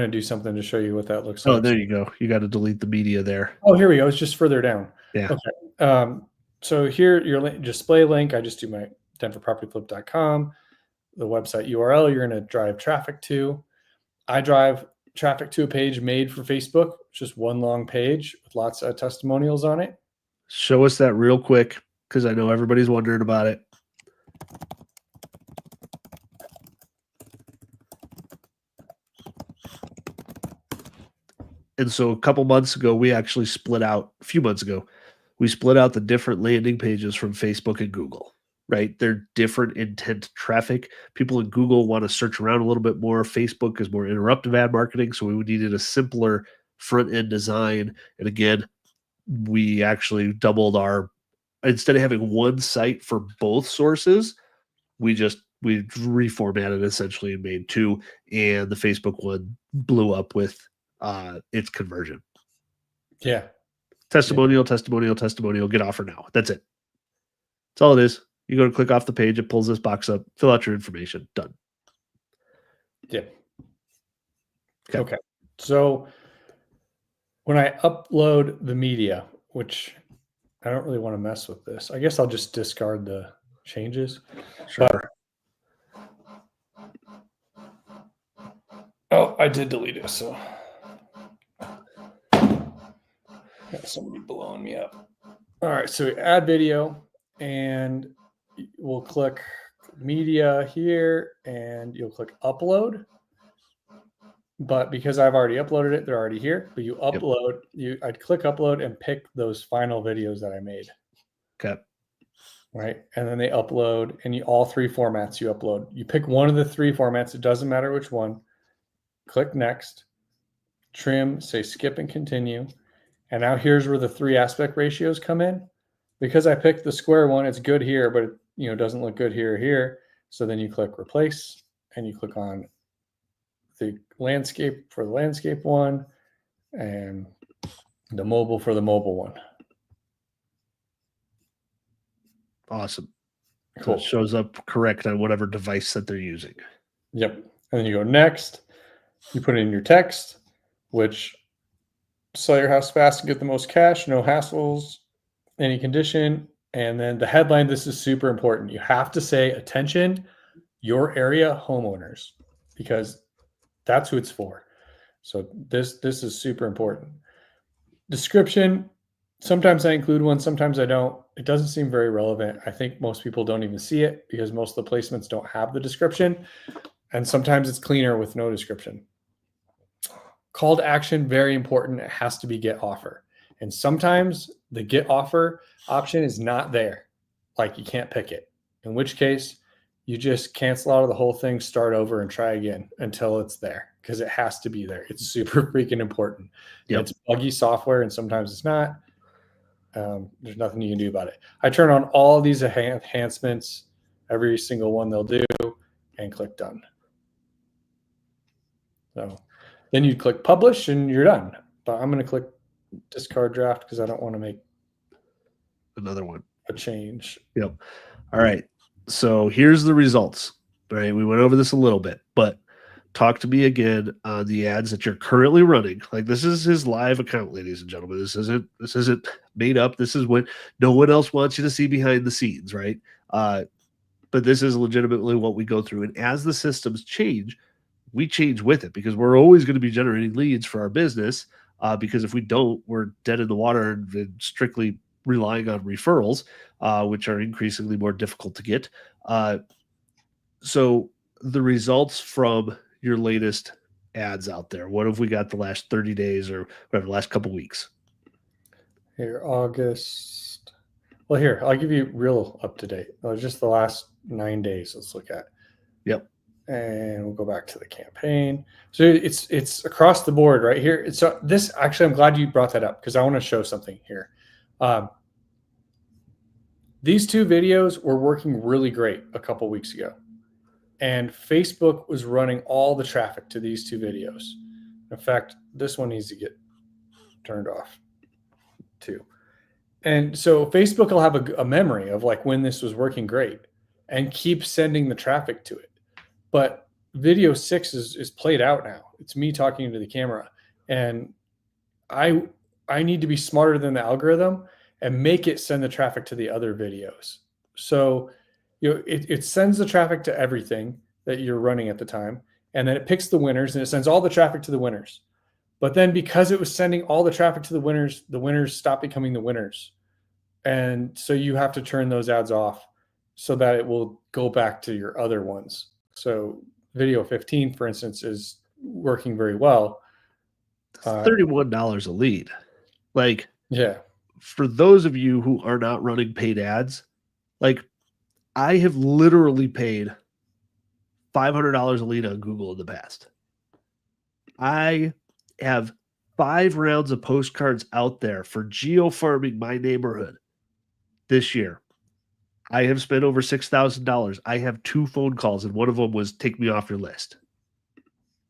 do something to show you what that looks like. Oh, there you go. You got to delete the media there. Oh, here we go. It's just further down. Yeah. Okay. So here, your display link, I just do my denverpropertyflip.com, the website URL you're going to drive traffic to. I drive traffic to a page made for Facebook. It's just one long page with lots of testimonials on it. Show us that real quick, because I know everybody's wondering about it. And so a couple months ago, we actually split out, a few months ago, we split out the different landing pages from Facebook and Google, right? They're different intent traffic. People in Google want to search around a little bit more. Facebook is more interruptive ad marketing. So we needed a simpler front end design. And again, we actually doubled our, instead of having one site for both sources, we reformatted essentially and made two. And the Facebook one blew up with its conversion. Yeah. Testimonial, get offer now. That's it. That's all it is. You go to click off the page, it pulls this box up, fill out your information, done. Yeah. Okay. So when I upload the media, which I don't really want to mess with this, I guess I'll just discard the changes. Sure. But, oh, I did delete it. So got somebody blowing me up. All right. So we add video and we'll click media here and you'll click upload. But because I've already uploaded it, they're already here. But you upload, I'd click upload and pick those final videos that I made. Okay. Right. And then they upload and all three formats you upload. You pick one of the three formats. It doesn't matter which one. Click next, trim, say skip and continue. And now here's where the 3 aspect ratios come in. Because I picked the square one, it's good here, but it doesn't look good here or here. So then you click replace and you click on the landscape for the landscape one and the mobile for the mobile one. Awesome. Cool. So it shows up correct on whatever device that they're using. Yep. And then you go next. You put in your text, which sell your house fast and get the most cash, no hassles, any condition. And then the headline, this is super important. You have to say, attention, your area homeowners, because that's who it's for. So this is super important. Description, sometimes I include one, sometimes I don't. It doesn't seem very relevant. I think most people don't even see it because most of the placements don't have the description. And sometimes it's cleaner with no description. Call to action, very important. It has to be get offer. And sometimes the get offer option is not there. Like you can't pick it. In which case, you just cancel out of the whole thing, start over and try again until it's there because it has to be there. It's super freaking important. Yep. It's buggy software and sometimes it's not. There's nothing you can do about it. I turn on all these enhancements, every single one they'll do, and click done. So then you click publish and you're done. But I'm going to click discard draft because I don't want to make another one. A change. Yep. All right. So here's the results. All right. We went over this a little bit, but talk to me again on the ads that you're currently running. Like this is his live account, ladies and gentlemen. This isn't made up. This is what no one else wants you to see behind the scenes, right? But this is legitimately what we go through. And as the systems change, we change with it because we're always going to be generating leads for our business. Because if we don't, we're dead in the water and strictly relying on referrals, which are increasingly more difficult to get. So the results from your latest ads out there, what have we got the last 30 days or whatever, the last couple of weeks? Here, August. Well, here, I'll give you real up to date. Just the last 9 days. Let's look at. Yep. And we'll go back to the campaign. So it's across the board right here. So this actually, I'm glad you brought that up because I want to show something here. These 2 videos were working really great a couple weeks ago. And Facebook was running all the traffic to these 2 videos. In fact, this one needs to get turned off too. And so Facebook will have a memory of like when this was working great and keep sending the traffic to it. But video 6 is played out now. It's me talking into the camera. And I need to be smarter than the algorithm and make it send the traffic to the other videos. So it sends the traffic to everything that you're running at the time. And then it picks the winners and it sends all the traffic to the winners. But then because it was sending all the traffic to the winners stopped becoming the winners. And so you have to turn those ads off so that it will go back to your other ones. So video 15, for instance, is working very well. $31 a lead. Like, Yeah. for those of you who are not running paid ads, like, I have literally paid $500 a lead on Google in the past. I have 5 rounds of postcards out there for geo-farming my neighborhood this year. I have spent over $6,000. I have 2 phone calls, and one of them was take me off your list.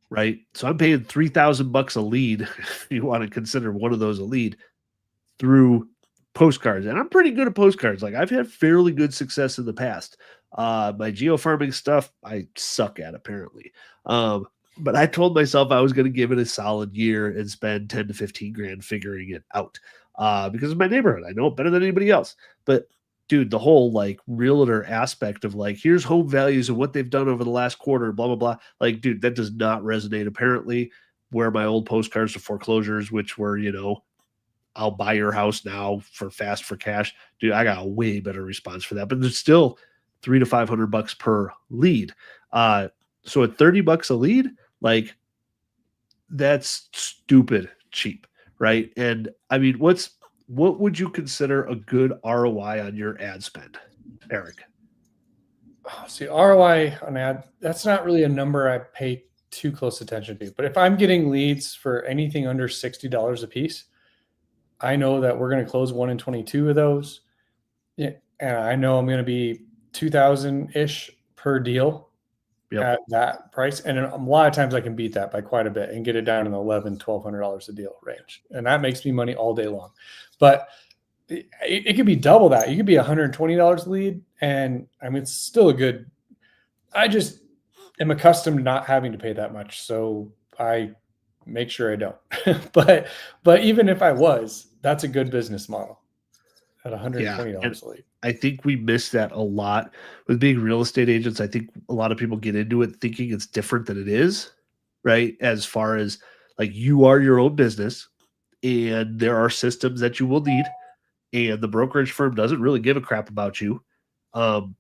Right? So I'm paying $3,000 a lead, if you want to consider one of those a lead, through postcards. And I'm pretty good at postcards. Like, I've had fairly good success in the past. My geo-farming stuff, I suck at, apparently. But I told myself I was going to give it a solid year and spend 10 to 15 grand figuring it out because of my neighborhood. I know it better than anybody else. But dude, the whole like realtor aspect of like, here's home values and what they've done over the last quarter, blah, blah, blah. Like, dude, that does not resonate. Apparently, where my old postcards to foreclosures, which were, I'll buy your house now for fast for cash. Dude, I got a way better response for that. But there's still $300 to $500 per lead. So at $30 a lead, like, that's stupid cheap, right? And I mean, what would you consider a good ROI on your ad spend, Eric? See, ROI on ad, that's not really a number I pay too close attention to. But if I'm getting leads for anything under $60 a piece, I know that we're going to close 1 in 22 of those. Yeah, and I know I'm going to be 2,000-ish per deal at that price. And a lot of times I can beat that by quite a bit and get it down in the $1,100, $1,200 a deal range. And that makes me money all day long. But it could be double that. You could be $120 lead. And I mean, it's still a good, I just am accustomed to not having to pay that much. So I make sure I don't. but even if I was, that's a good business model at $120 a lead. I think we miss that a lot with being real estate agents. I think a lot of people get into it thinking it's different than it is, right? As far as like, you are your own business and there are systems that you will need, and the brokerage firm doesn't really give a crap about you. And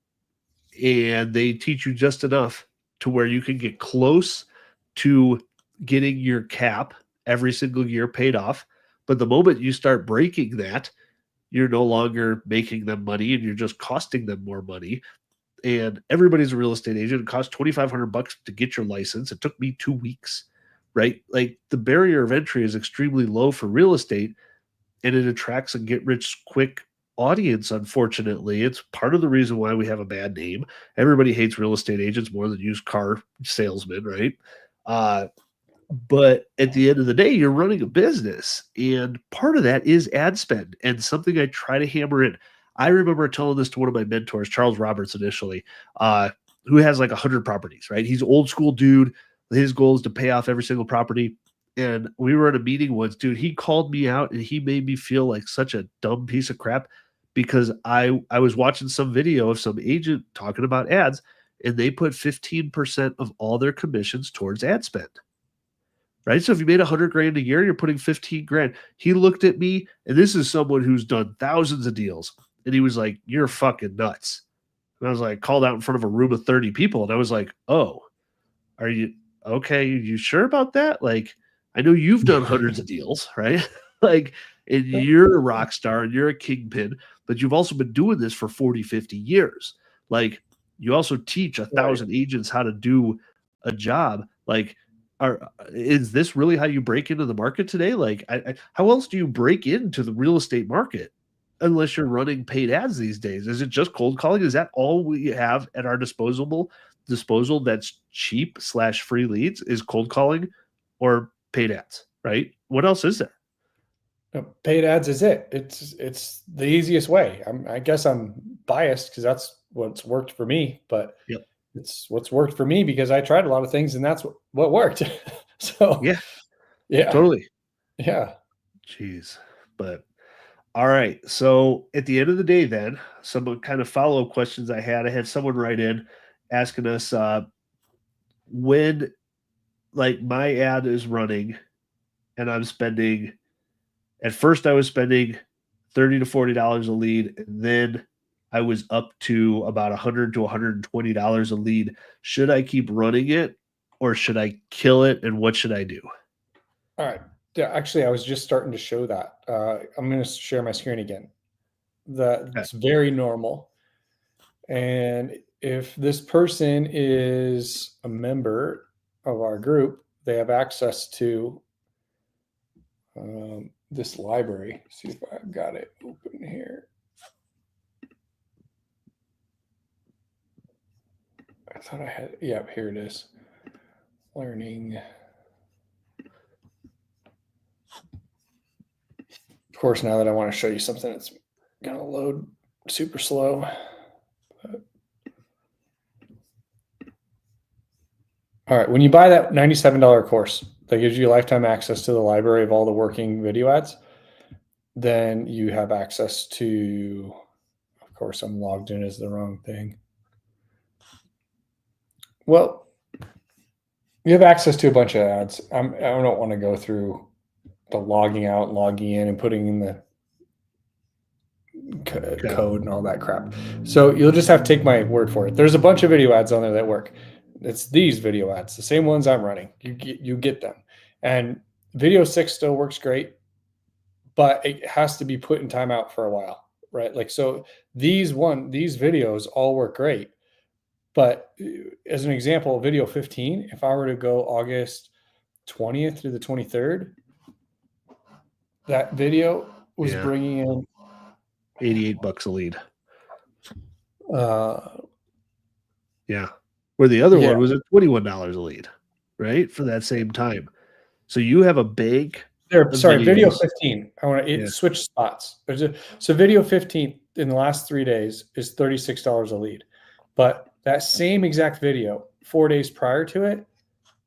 they teach you just enough to where you can get close to getting your cap every single year paid off. But the moment you start breaking that, you're no longer making them money and you're just costing them more money. And everybody's a real estate agent. It costs $2,500 to get your license. It took me 2 weeks, right? Like, the barrier of entry is extremely low for real estate, and it attracts a get rich quick audience. Unfortunately, it's part of the reason why we have a bad name. Everybody hates real estate agents more than used car salesmen, right? But at the end of the day, you're running a business, and part of that is ad spend, and something I try to hammer in. I remember telling this to one of my mentors, Charles Roberts, initially, who has like 100 properties, right? He's old school dude. His goal is to pay off every single property. And we were at a meeting once, dude. He called me out and he made me feel like such a dumb piece of crap because I was watching some video of some agent talking about ads, and they put 15% of all their commissions towards ad spend. Right. So if you made 100 grand a year, you're putting 15 grand. He looked at me, and this is someone who's done thousands of deals. And he was like, "You're fucking nuts." And I was like, called out in front of a room of 30 people. And I was like, "Oh, are you okay? You sure about that? Like, I know you've done hundreds of deals, right? Like, and you're a rock star and you're a kingpin, but you've also been doing this for 40, 50 years. Like, you also teach 1,000 agents how to do a job. Like, is this really how you break into the market today? Like, how else do you break into the real estate market unless you're running paid ads these days? Is it just cold calling? Is that all we have at our disposal that's cheap / free leads? Is cold calling or paid ads, right? What else is there? Paid ads is it. It's the easiest way. I guess I'm biased because that's what's worked for me, but it's what's worked for me because I tried a lot of things and that's what worked. So yeah, totally. Yeah. Jeez. But all right. So at the end of the day, then, some kind of follow-up questions I had someone write in asking us when like my ad is running and I'm spending, at first I was spending $30 to $40 a lead, and then I was up to about $100 to $120 a lead. Should I keep running it or should I kill it? And what should I do? All right. Yeah, actually, I was just starting to show that. I'm going to share my screen again. It's very normal. And if this person is a member of our group, they have access to this library. See if I've got it open here. I thought I had, yeah, here it is. Learning. Of course, now that I want to show you something, it's going to load super slow. All right, when you buy that $97 course that gives you lifetime access to the library of all the working video ads, then you have access to, of course, I'm logged in as the wrong thing. Well, you have access to a bunch of ads. I don't want to go through the logging out, logging in, and putting in the code and all that crap. So you'll just have to take my word for it. There's a bunch of video ads on there that work. It's these video ads, the same ones I'm running. You get them. And video 6 still works great, but it has to be put in timeout for a while, right? Like, so these videos all work great. But as an example, video 15, if I were to go August 20th through the 23rd, that video was bringing in $88 a lead. Yeah. Where the other one was at $21 a lead, right? For that same time. So you have a bank. Video 15. I want to switch spots. So video 15 in the last 3 days is $36 a lead. But that same exact video 4 days prior to it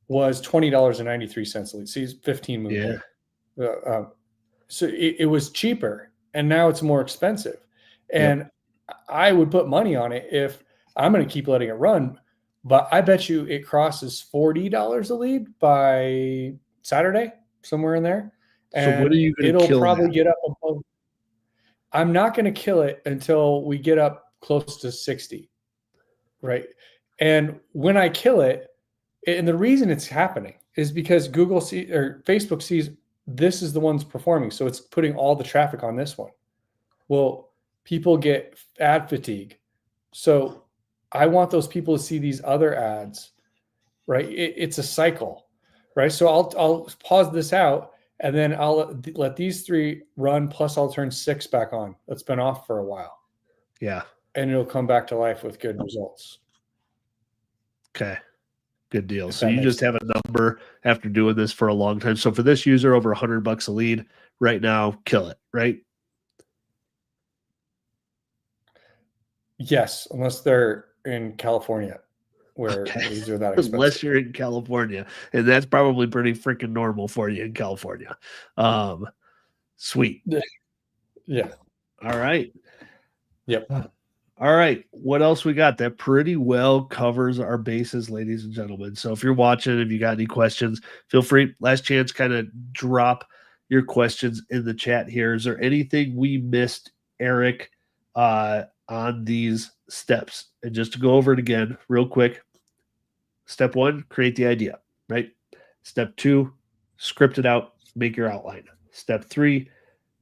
was $20.93 a lead. See, 15 moved there. So it was cheaper, and now it's more expensive. And I would put money on it if I'm going to keep letting it run. But I bet you it crosses $40 a lead by Saturday, somewhere in there. And so when are you going to kill probably that? get up above. I'm not going to kill it until we get up close to 60, right? And when I kill it, and the reason it's happening is because Facebook sees this is the one's performing, so it's putting all the traffic on this one. Well, people get ad fatigue, so I want those people to see these other ads, right? It's a cycle, right? So I'll pause this out, and then I'll let these 3 run, plus I'll turn 6 back on. That's been off for a while. Yeah. And it'll come back to life with good results. Okay. Good deal. So you just have a number after doing this for a long time. So for this user, over $100 a lead right now, kill it, right? Yes, unless they're in California, where these are that expensive. Unless you're in California, and that's probably pretty freaking normal for you in California. Sweet. Yeah. All right. Yep. All right. What else we got? That pretty well covers our bases, ladies and gentlemen. So if you're watching, if you got any questions, feel free. Last chance, kind of drop your questions in the chat here. Is there anything we missed, Eric, on these steps? And just to go over it again real quick. Step 1, create the idea, right? Step 2, script it out, make your outline. Step 3,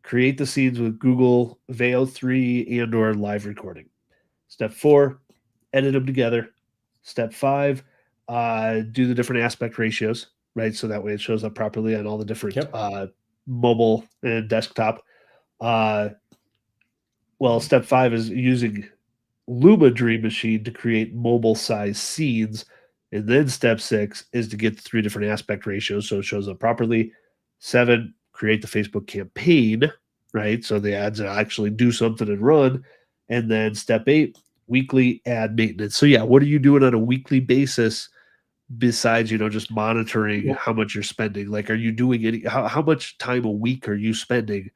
create the scenes with Google Veo 3 and or live recording. Step 4, edit them together. Step 5, do the different aspect ratios, right? So that way it shows up properly on all the different mobile and desktop. Step 5 is using Luma Dream Machine to create mobile size scenes. And then step 6 is to get the 3 different aspect ratios so it shows up properly. 7, create the Facebook campaign, right? So the ads actually do something and run. And then step 8, weekly ad maintenance. So yeah, what are you doing on a weekly basis besides, just monitoring how much you're spending? Like, are you doing how much time a week are you spending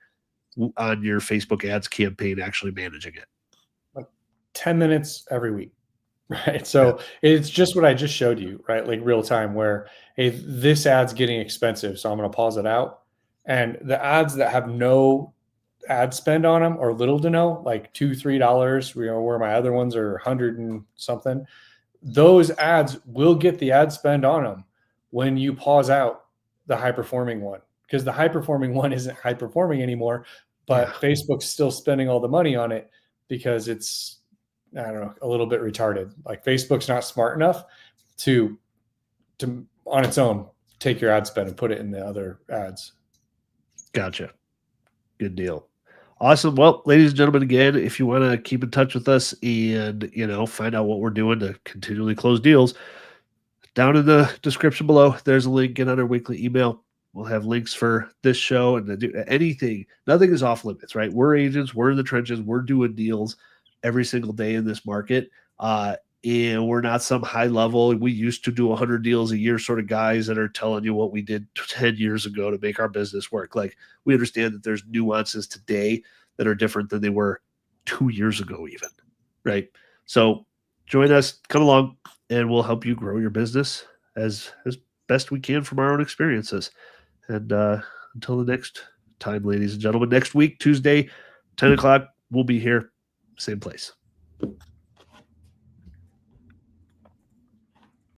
on your Facebook ads campaign actually managing it? Like 10 minutes every week. Right. So it's just what I just showed you, right? Like real time, where hey, this ad's getting expensive. So I'm going to pause it out. And the ads that have no ad spend on them or little to no, like $2, $3, where my other ones are 100 and something, those ads will get the ad spend on them when you pause out the high performing one, because the high performing one isn't high performing anymore, Yeah. but Facebook's still spending all the money on it because it's, I don't know, a little bit retarded. Like Facebook's not smart enough to on its own take your ad spend and put it in the other ads. Gotcha. Good deal. Awesome. Well, ladies and gentlemen, again, if you want to keep in touch with us and, find out what we're doing to continually close deals, down in the description below, there's a link. Get on our weekly email. We'll have links for this show and anything. Nothing is off limits, right? We're agents. We're in the trenches. We're doing deals every single day in this market. And we're not some high level. We used to do 100 deals a year sort of guys that are telling you what we did 10 years ago to make our business work. Like, we understand that there's nuances today that are different than they were 2 years ago, even, right? So join us, come along, and we'll help you grow your business as best we can from our own experiences. And until the next time, ladies and gentlemen, next week, Tuesday, 10 o'clock, we'll be here, same place.